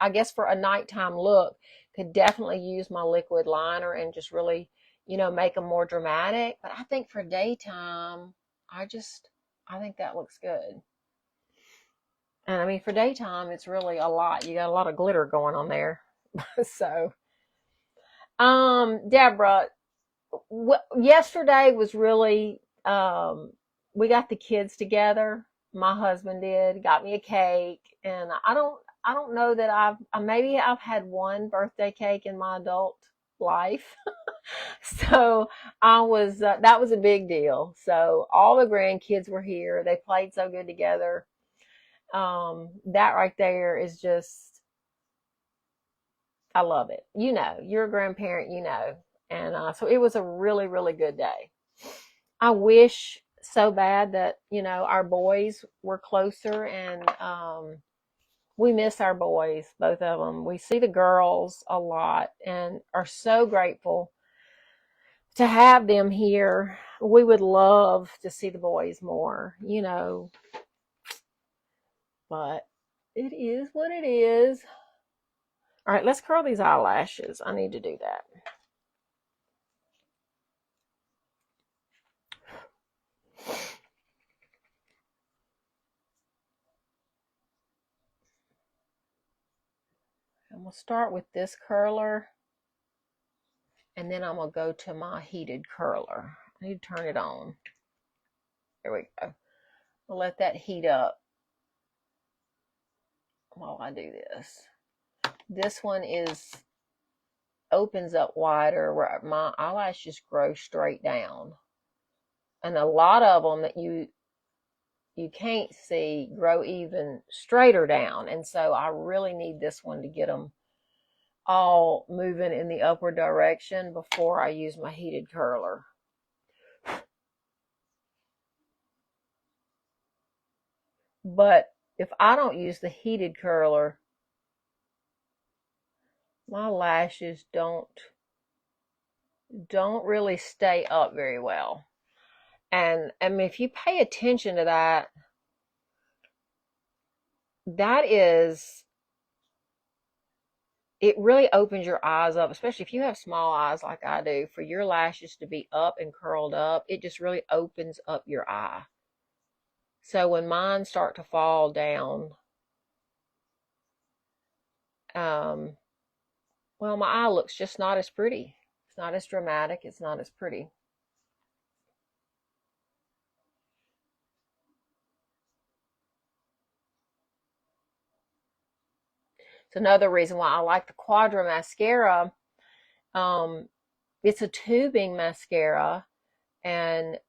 I guess for a nighttime look, could definitely use my liquid liner and just really, make them more dramatic. But I think for daytime, I think that looks good. And I mean, for daytime, it's really a lot. You got a lot of glitter going on there. So, Deborah, yesterday was really, we got the kids together. My husband got me a cake, and I don't know that maybe I've had one birthday cake in my adult life. So that was a big deal. So all the grandkids were here. They played so good together. That right there is just, I love it. You're a grandparent, and so it was a really, really good day. I wish so bad that, our boys were closer, and we miss our boys, both of them. We see the girls a lot and are so grateful to have them here. We would love to see the boys more, but it is what it is. All right, let's curl these eyelashes. I need to do that. going to start with this curler, and then I'm going to go to my heated curler. I need to turn it on. There we go. I'll let that heat up while I do this. This one opens up wider where my eyelashes grow straight down. And a lot of them that you can't see grow even straighter down. And so I really need this one to get them all moving in the upward direction before I use my heated curler. But if I don't use the heated curler, my lashes don't really stay up very well. And I mean, if you pay attention to that, it really opens your eyes up, especially if you have small eyes like I do, for your lashes to be up and curled up. It just really opens up your eye. So when mine start to fall down, well, my eye looks just not as pretty. It's not as dramatic. It's not as pretty. It's another reason why I like the Quadra mascara. It's a tubing mascara, and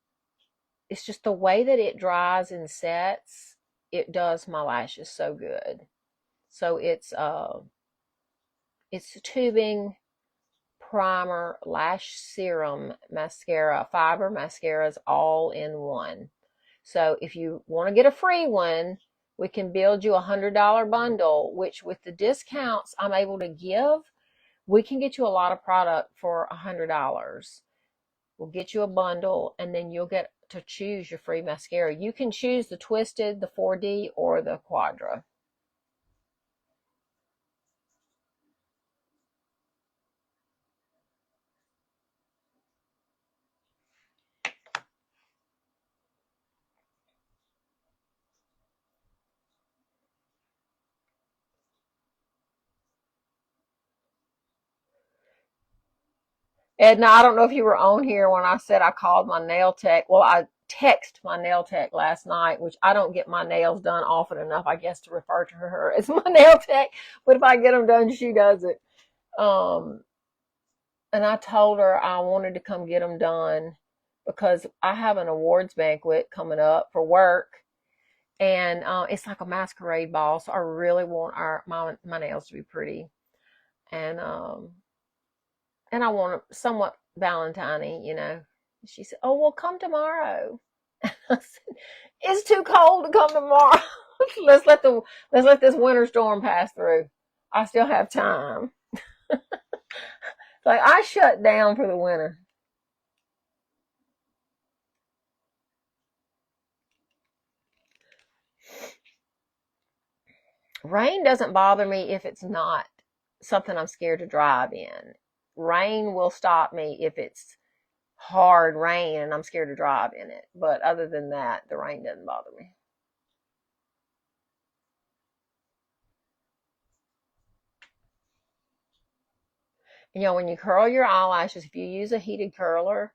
it's just the way that it dries and sets, it does my lashes so good. So it's a tubing primer lash serum mascara, fiber mascaras all in one. So if you want to get a free one, we can build you $100 bundle, which with the discounts I'm able to give, we can get you a lot of product for $100. We'll get you a bundle, and then you'll get to choose your free mascara. You can choose the Twisted, the 4D, or the Quadra. Edna, I don't know if you were on here when I said I called my nail tech. Well, I texted my nail tech last night, which I don't get my nails done often enough, I guess, to refer to her as my nail tech. But if I get them done, she does it. And I told her I wanted to come get them done because I have an awards banquet coming up for work. And it's like a masquerade ball. So I really want my nails to be pretty. And I want it somewhat Valentine-y, you know. She said, "Oh, well, come tomorrow." I said, "It's too cold to come tomorrow. let's let this winter storm pass through. I still have time." Like, I shut down for the winter. Rain doesn't bother me if it's not something I'm scared to drive in. Rain will stop me if it's hard rain and I'm scared to drive in it. But other than that, the rain doesn't bother me. You know, when you curl your eyelashes, if you use a heated curler,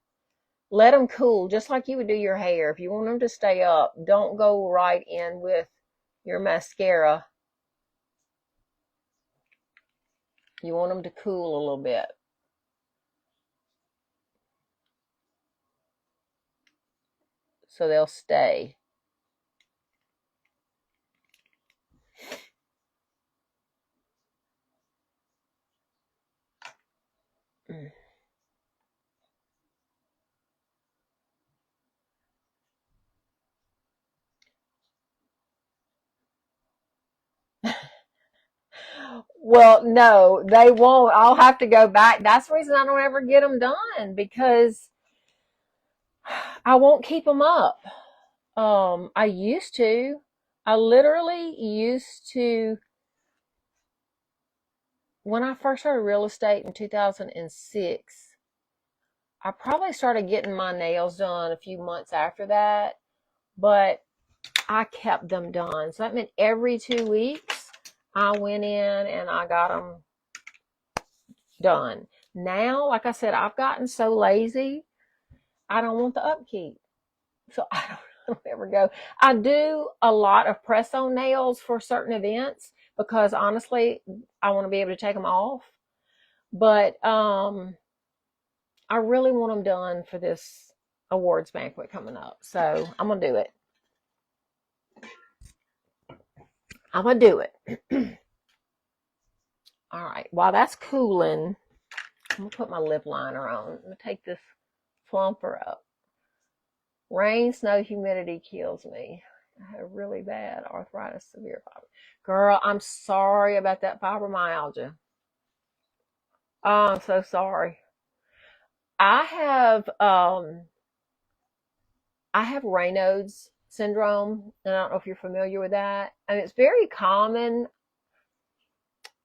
let them cool just like you would do your hair. If you want them to stay up, don't go right in with your mascara. You want them to cool a little bit. So they'll stay. Well, no, they won't. I'll have to go back. That's the reason I don't ever get them done, because I won't keep them up. I used to. I literally used to. When I first started real estate in 2006, I probably started getting my nails done a few months after that, but I kept them done. So that meant every 2 weeks I went in and I got them done. Now, like I said, I've gotten so lazy, I don't want the upkeep. So I don't ever go. I do a lot of press-on nails for certain events because honestly, I want to be able to take them off. But I really want them done for this awards banquet coming up. So I'm going to do it. I'm going to do it. All right. While that's cooling, I'm going to put my lip liner on. I'm going to take this plumper up. Rain, snow, humidity kills me. I had really bad arthritis, severe fiber. Girl, I'm sorry about that fibromyalgia. Oh, I'm so sorry. I have Raynaud's syndrome, and I don't know if you're familiar with that. And it's very common.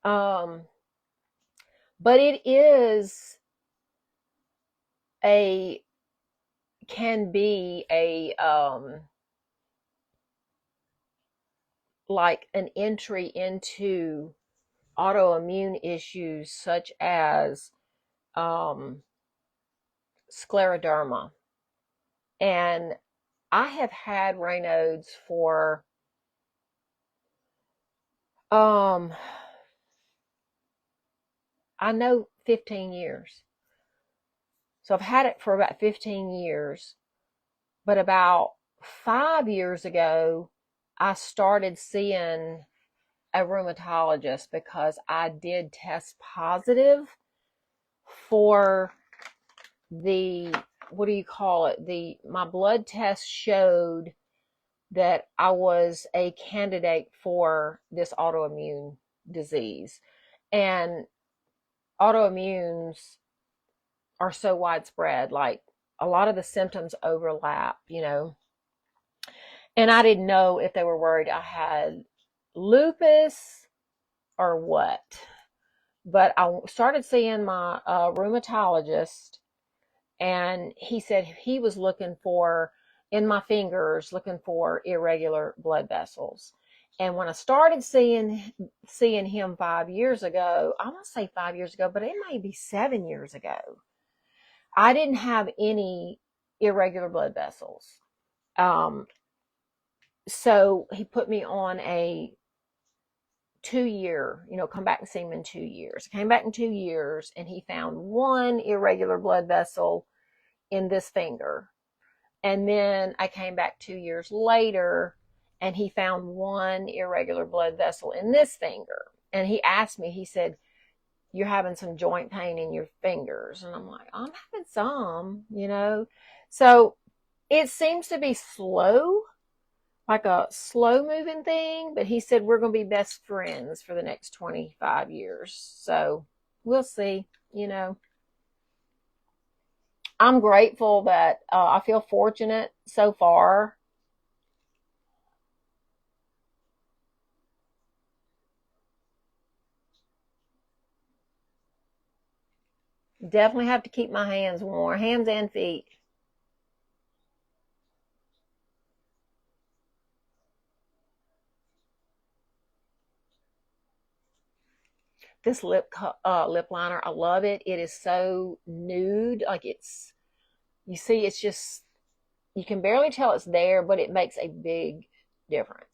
But it can be a like an entry into autoimmune issues such as scleroderma. And I have had Raynaud's for I know 15 years. So I've had it for about 15 years. But about 5 years ago, I started seeing a rheumatologist because I did test positive for the, what do you call it? My blood test showed that I was a candidate for this autoimmune disease. And autoimmunes are so widespread, like a lot of the symptoms overlap, and I didn't know if they were worried I had lupus or what. But I started seeing my rheumatologist, and he said he was looking for, in my fingers, looking for irregular blood vessels. And when I started seeing him 5 years ago, I want to say 5 years ago, but it may be 7 years ago, I didn't have any irregular blood vessels. So he put me on a 2-year, come back and see him in 2 years. I came back in 2 years, and he found one irregular blood vessel in this finger. And then I came back 2 years later, and he found one irregular blood vessel in this finger. And he asked me, he said, "You're having some joint pain in your fingers." And I'm like, "I'm having some, So it seems to be slow, like a slow moving thing. But he said, "We're going to be best friends for the next 25 years. So we'll see, I'm grateful that I feel fortunate so far. Definitely have to keep my hands warm, hands and feet. This lip liner, I love it. It is so nude, like you see, it's just, you can barely tell it's there, but it makes a big difference.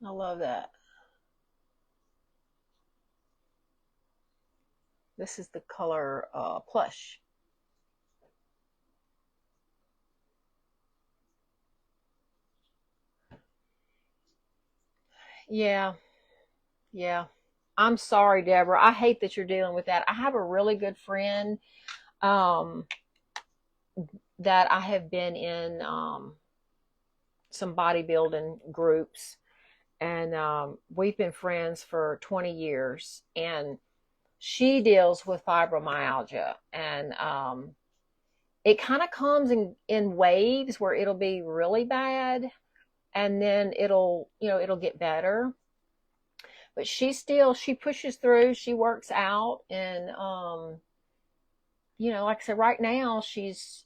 I love that. This is the color Plush. Yeah, yeah. I'm sorry, Deborah. I hate that you're dealing with that. I have a really good friend um, that I have been in some bodybuilding groups, and we've been friends for 20 years, and she deals with fibromyalgia, and it kind of comes in waves where it'll be really bad, and then it'll get better. But she pushes through, she works out, and like I said, right now she's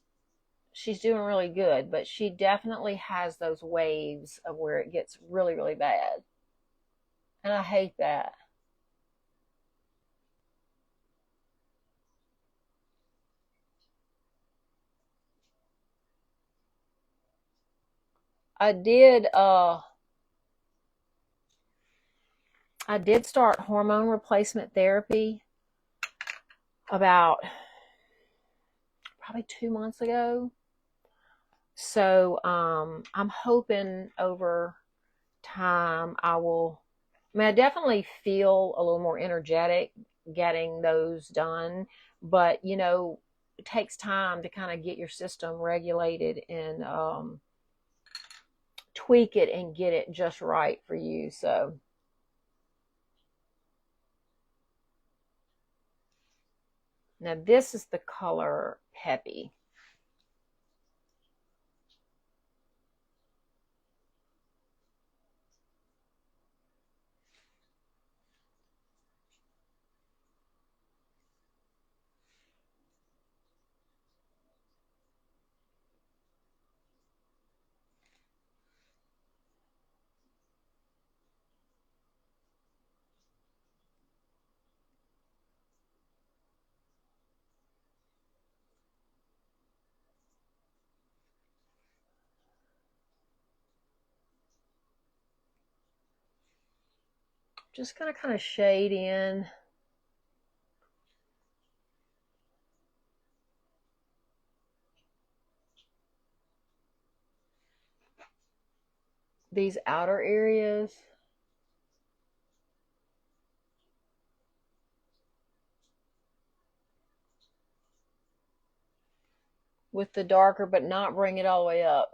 doing really good, but she definitely has those waves of where it gets really, really bad. And I hate that. I did start hormone replacement therapy about probably 2 months ago. So I'm hoping over time I definitely feel a little more energetic getting those done, but it takes time to kind of get your system regulated and tweak it and get it just right for you. So now this is the color Peppy. Just gonna kind of shade in these outer areas. With the darker, but not bring it all the way up.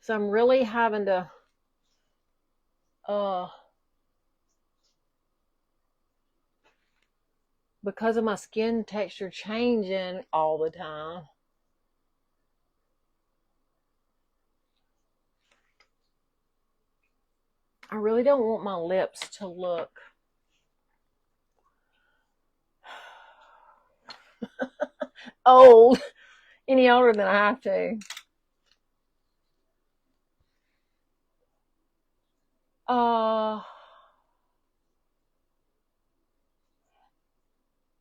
So I'm really having to because of my skin texture changing all the time. I really don't want my lips to look old any older than I have to.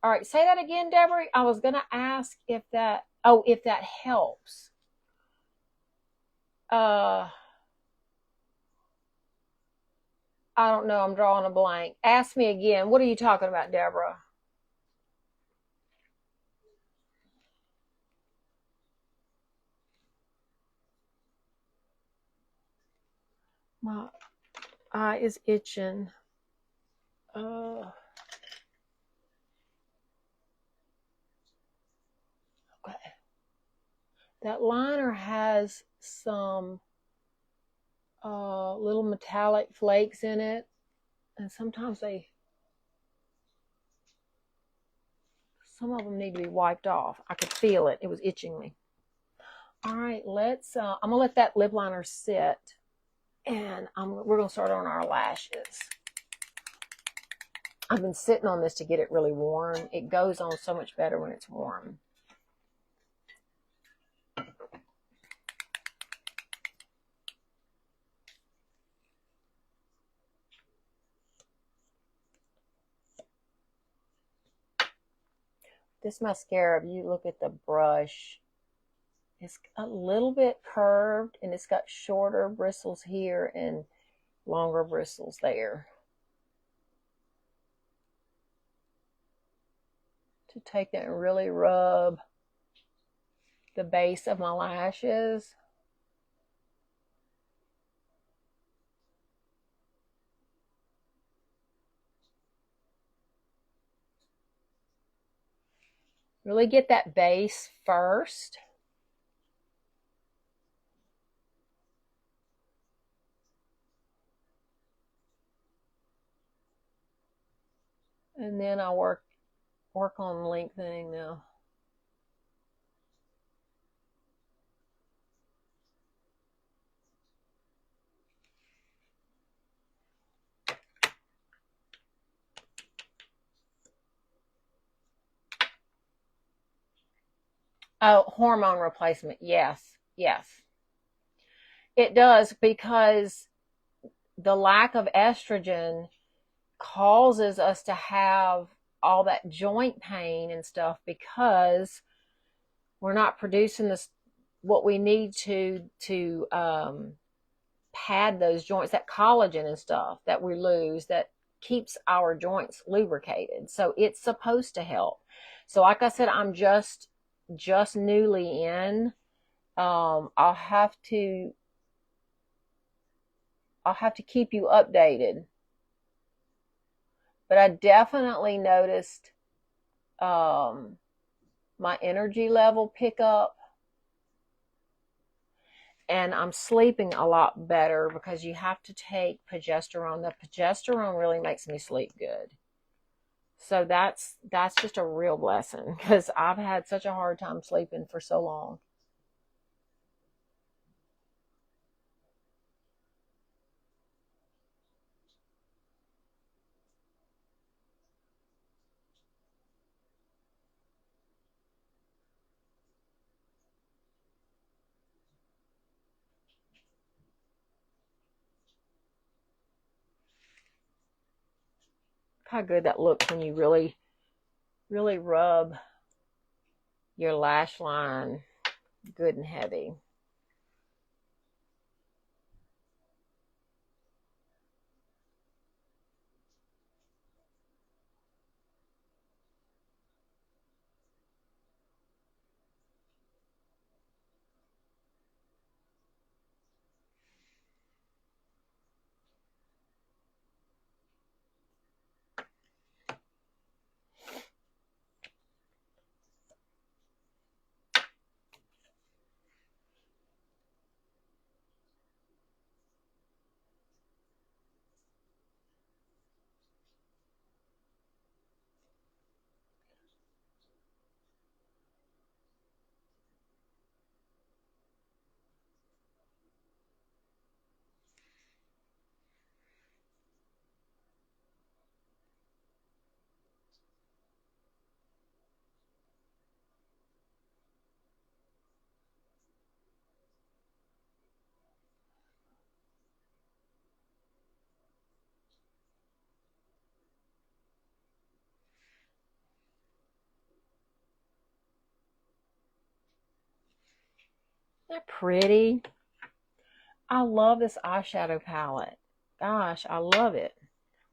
All right, say that again, Deborah. I was gonna ask if that helps. I don't know. I'm drawing a blank. Ask me again. What are you talking about, Deborah? My eye is itching. Okay. That liner has some little metallic flakes in it, and sometimes some of them need to be wiped off. I could feel it. It was itching me. All right, I'm gonna let that lip liner sit, and we're gonna start on our lashes. I've been sitting on this to get it really warm. It goes on so much better when it's warm. This mascara, if you look at the brush, it's a little bit curved, and it's got shorter bristles here and longer bristles there. To take that and really rub the base of my lashes. Really get that base first. And then I'll work on lengthening now. Oh, hormone replacement. Yes, yes. It does, because the lack of estrogen causes us to have all that joint pain and stuff, because we're not producing this what we need to pad those joints, that collagen and stuff that we lose that keeps our joints lubricated. So it's supposed to help. So like I said, I'm just newly in. I'll have to keep you updated. But I definitely noticed my energy level pick up, and I'm sleeping a lot better because you have to take progesterone. The progesterone really makes me sleep good. So that's just a real blessing, because I've had such a hard time sleeping for so long. How good that looks when you really, really rub your lash line good and heavy. Isn't that pretty? I love this eyeshadow palette. Gosh, I love it.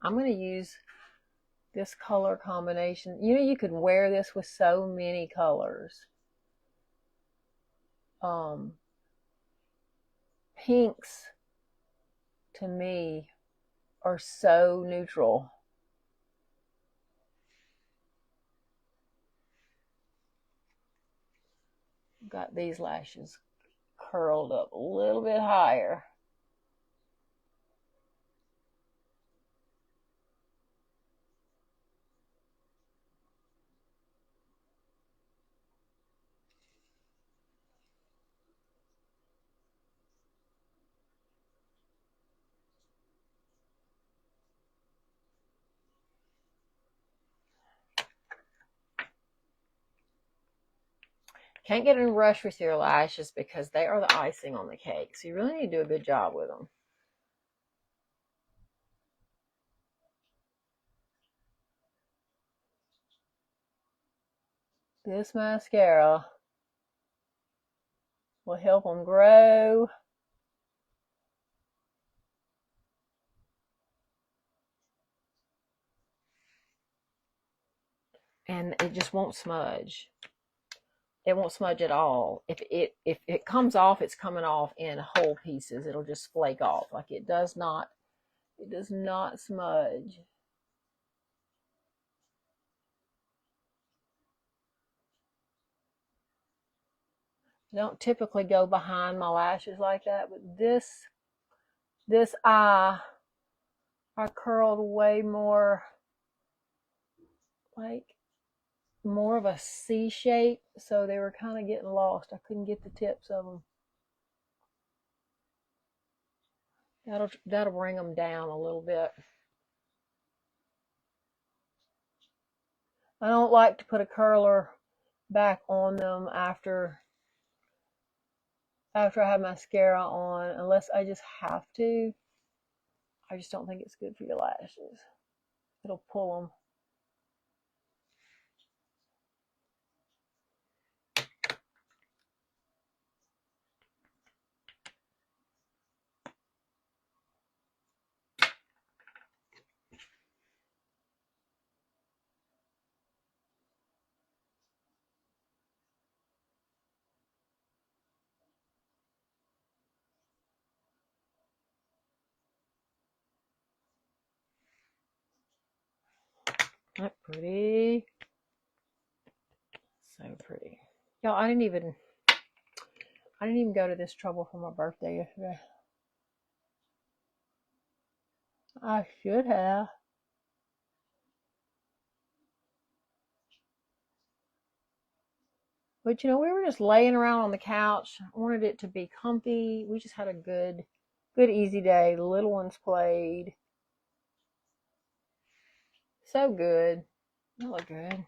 I'm going to use this color combination. You know, you could wear this with so many colors. Pinks, to me, are so neutral. Got these lashes curled up a little bit higher. Can't get in a rush with your lashes because they are the icing on the cake. So you really need to do a good job with them. This mascara will help them grow. And it just won't smudge. It won't smudge at all. If it comes off, it's coming off in whole pieces. It'll just flake off. Like it does not smudge. don't typically go behind my lashes like that, but this eye I curled way more, like more of a C shape, so they were kind of getting lost. I couldn't get the tips of them. That'll bring them down a little bit. I don't like to put a curler back on them after I have mascara on, unless I just have to. I just don't think it's good for your lashes. It'll pull them. Not pretty. So pretty. Y'all, I didn't even go to this trouble for my birthday yesterday. I should have. But you know, we were just laying around on the couch. I wanted it to be comfy. We just had a good easy day. The little ones played. So good. They look good.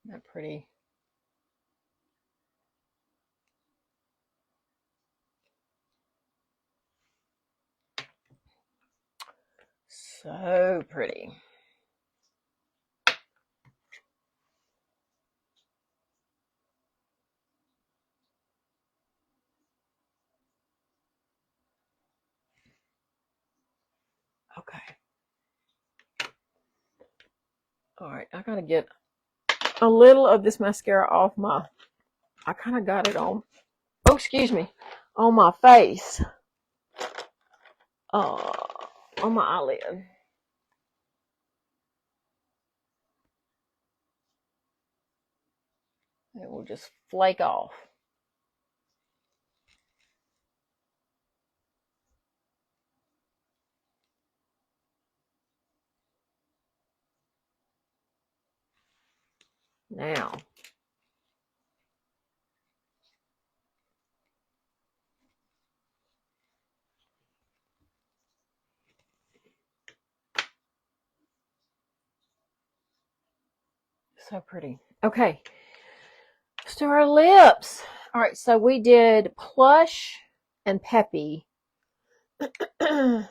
Isn't that pretty? So pretty. Okay. All right, I gotta get a little of this mascara off I kind of got it on, oh, excuse me, on my face, on my eyelid. It will just flake off. Now, so pretty. Okay, let's do our lips. All right, so we did Plush and Peppy. Where'd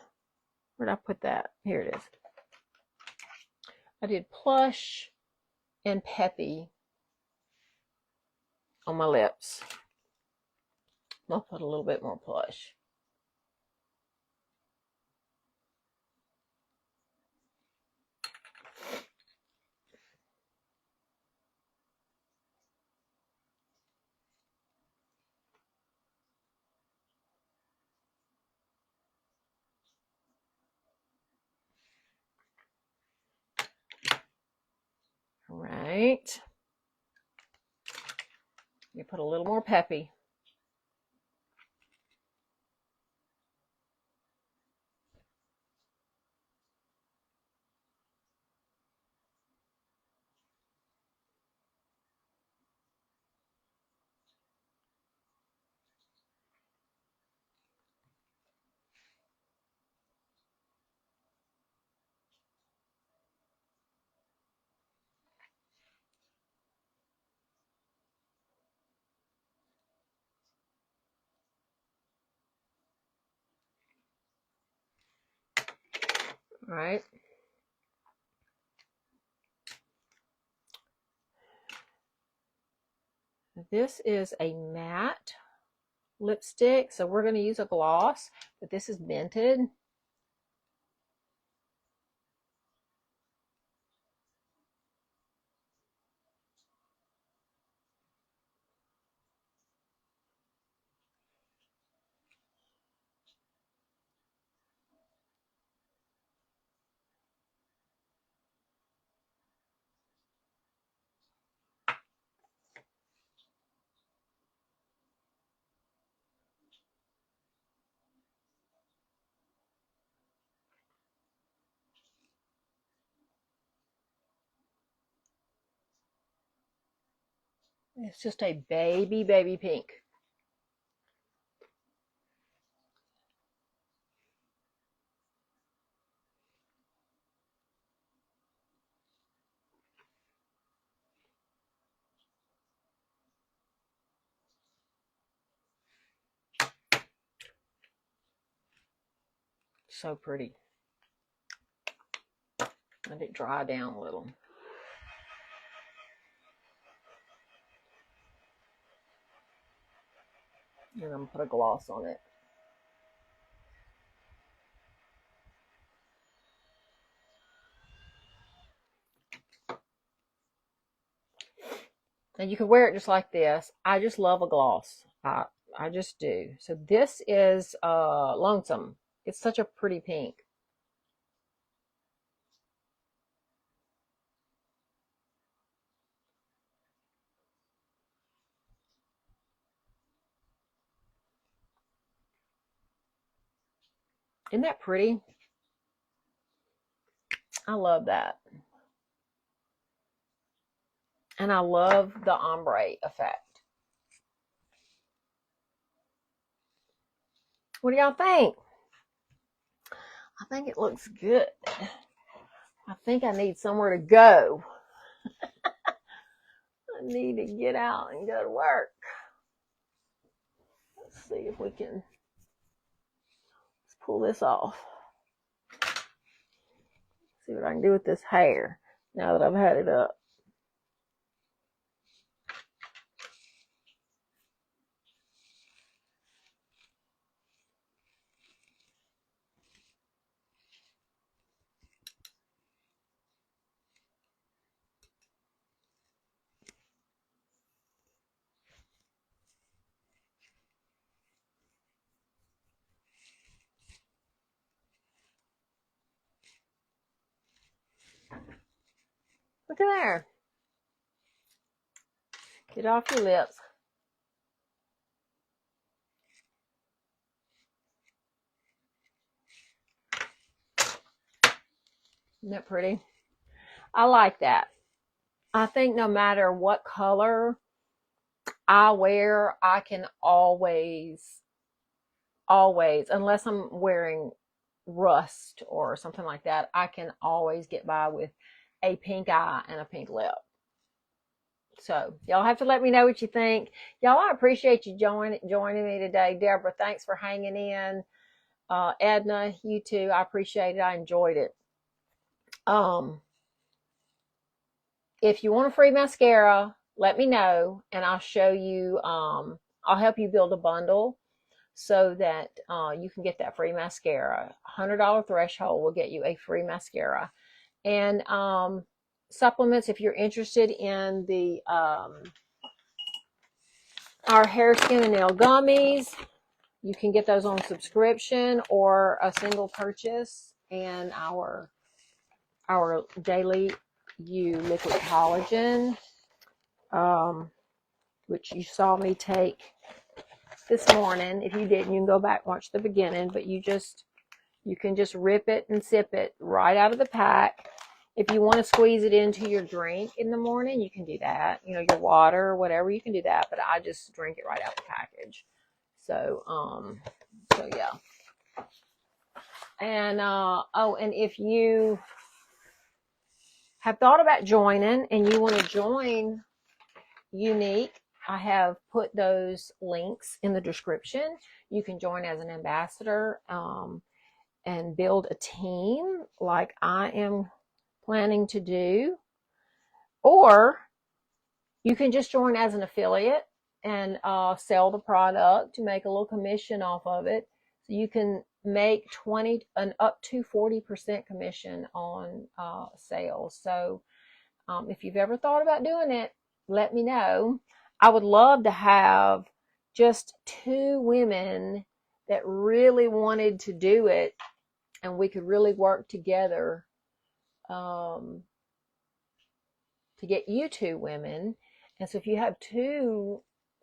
I put that? Here it is. I did Plush and Peppy on my lips. I'll put a little bit more Plush. All right. You put a little more Peppy. All right. This is a matte lipstick, so we're going to use a gloss, but this is Mented. It's just a baby pink. So pretty. Let it dry down a little. And I'm going to put a gloss on it. And you can wear it just like this. I just love a gloss. I just do. So this is Lonesome. It's such a pretty pink. Isn't that pretty? I love that. And I love the ombre effect. What do y'all think? I think it looks good. I think I need somewhere to go. I need to get out and go to work. Let's see if we can pull this off. See what I can do with this hair now that I've had it up. Look at there. Get off your lips. Isn't that pretty? I like that. I think no matter what color I wear, I can always, unless I'm wearing rust or something like that, I can always get by with a pink eye and a pink lip. So y'all have to let me know what you think. Y'all, I appreciate you joining me today. Deborah, thanks for hanging in. Edna, you too. I appreciate it. I enjoyed it. If you want a free mascara, let me know and I'll show you. I'll help you build a bundle so that you can get that free mascara. $100 threshold will get you a free mascara. And supplements, if you're interested in the our hair, skin, and nail gummies, you can get those on subscription or a single purchase. And our Daily You liquid collagen, which you saw me take this morning. If you didn't, you can go back and watch the beginning, but you can just rip it and sip it right out of the pack. If you want to squeeze it into your drink in the morning, you can do that. You know, your water or whatever, you can do that. But I just drink it right out the package. So yeah. And and if you have thought about joining and you want to join Unique, I have put those links in the description. You can join as an ambassador and build a team like I am planning to do. Or You can just join as an affiliate and sell the product to make a little commission off of it. So you can make 20 and up to 40% commission on sales. So if you've ever thought about doing it, let me know. I would love to have just 2 women that really wanted to do it, and we could really work together to get you 2 women. And so if you have 2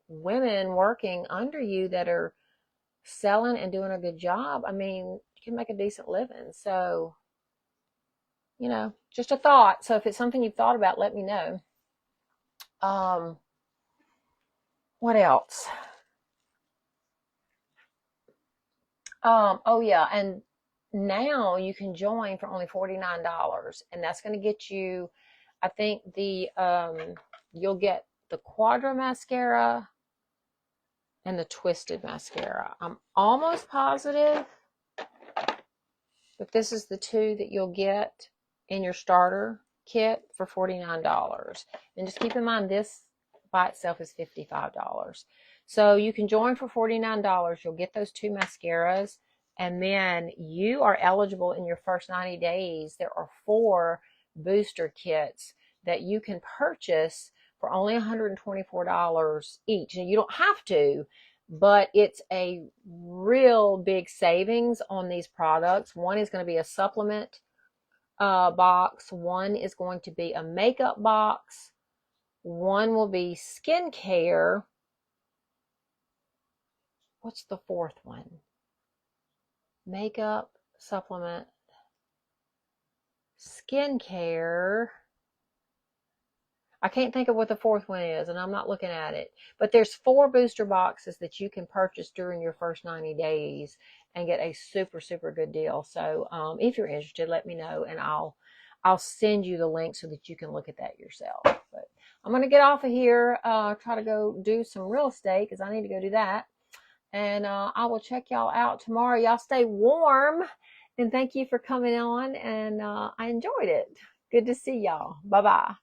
women working under you that are selling and doing a good job, I mean, you can make a decent living. So, you know, just a thought. So if it's something you've thought about, let me know. What else? Oh yeah, and now you can join for only $49, and that's going to get you, I think you'll get the Quadra mascara and the Twisted mascara. I'm almost positive that this is the 2 that you'll get in your starter kit for $49. And just keep in mind, this by itself is $55. So you can join for $49. You'll get those 2 mascaras, and then you are eligible in your first 90 days. There are 4 booster kits that you can purchase for only $124 each. And you don't have to, but it's a real big savings on these products. One is going to be a supplement box. One is going to be a makeup box. One will be skincare. What's the 4th one? Makeup, supplement, skincare. I can't think of what the 4th one is, and I'm not looking at it. But there's 4 booster boxes that you can purchase during your first 90 days and get a super, super good deal. So if you're interested, let me know, and I'll send you the link so that you can look at that yourself. But I'm going to get off of here, try to go do some real estate because I need to go do that. And I will check y'all out tomorrow. Y'all stay warm, and thank you for coming on, and I enjoyed it. Good to see y'all. Bye-bye.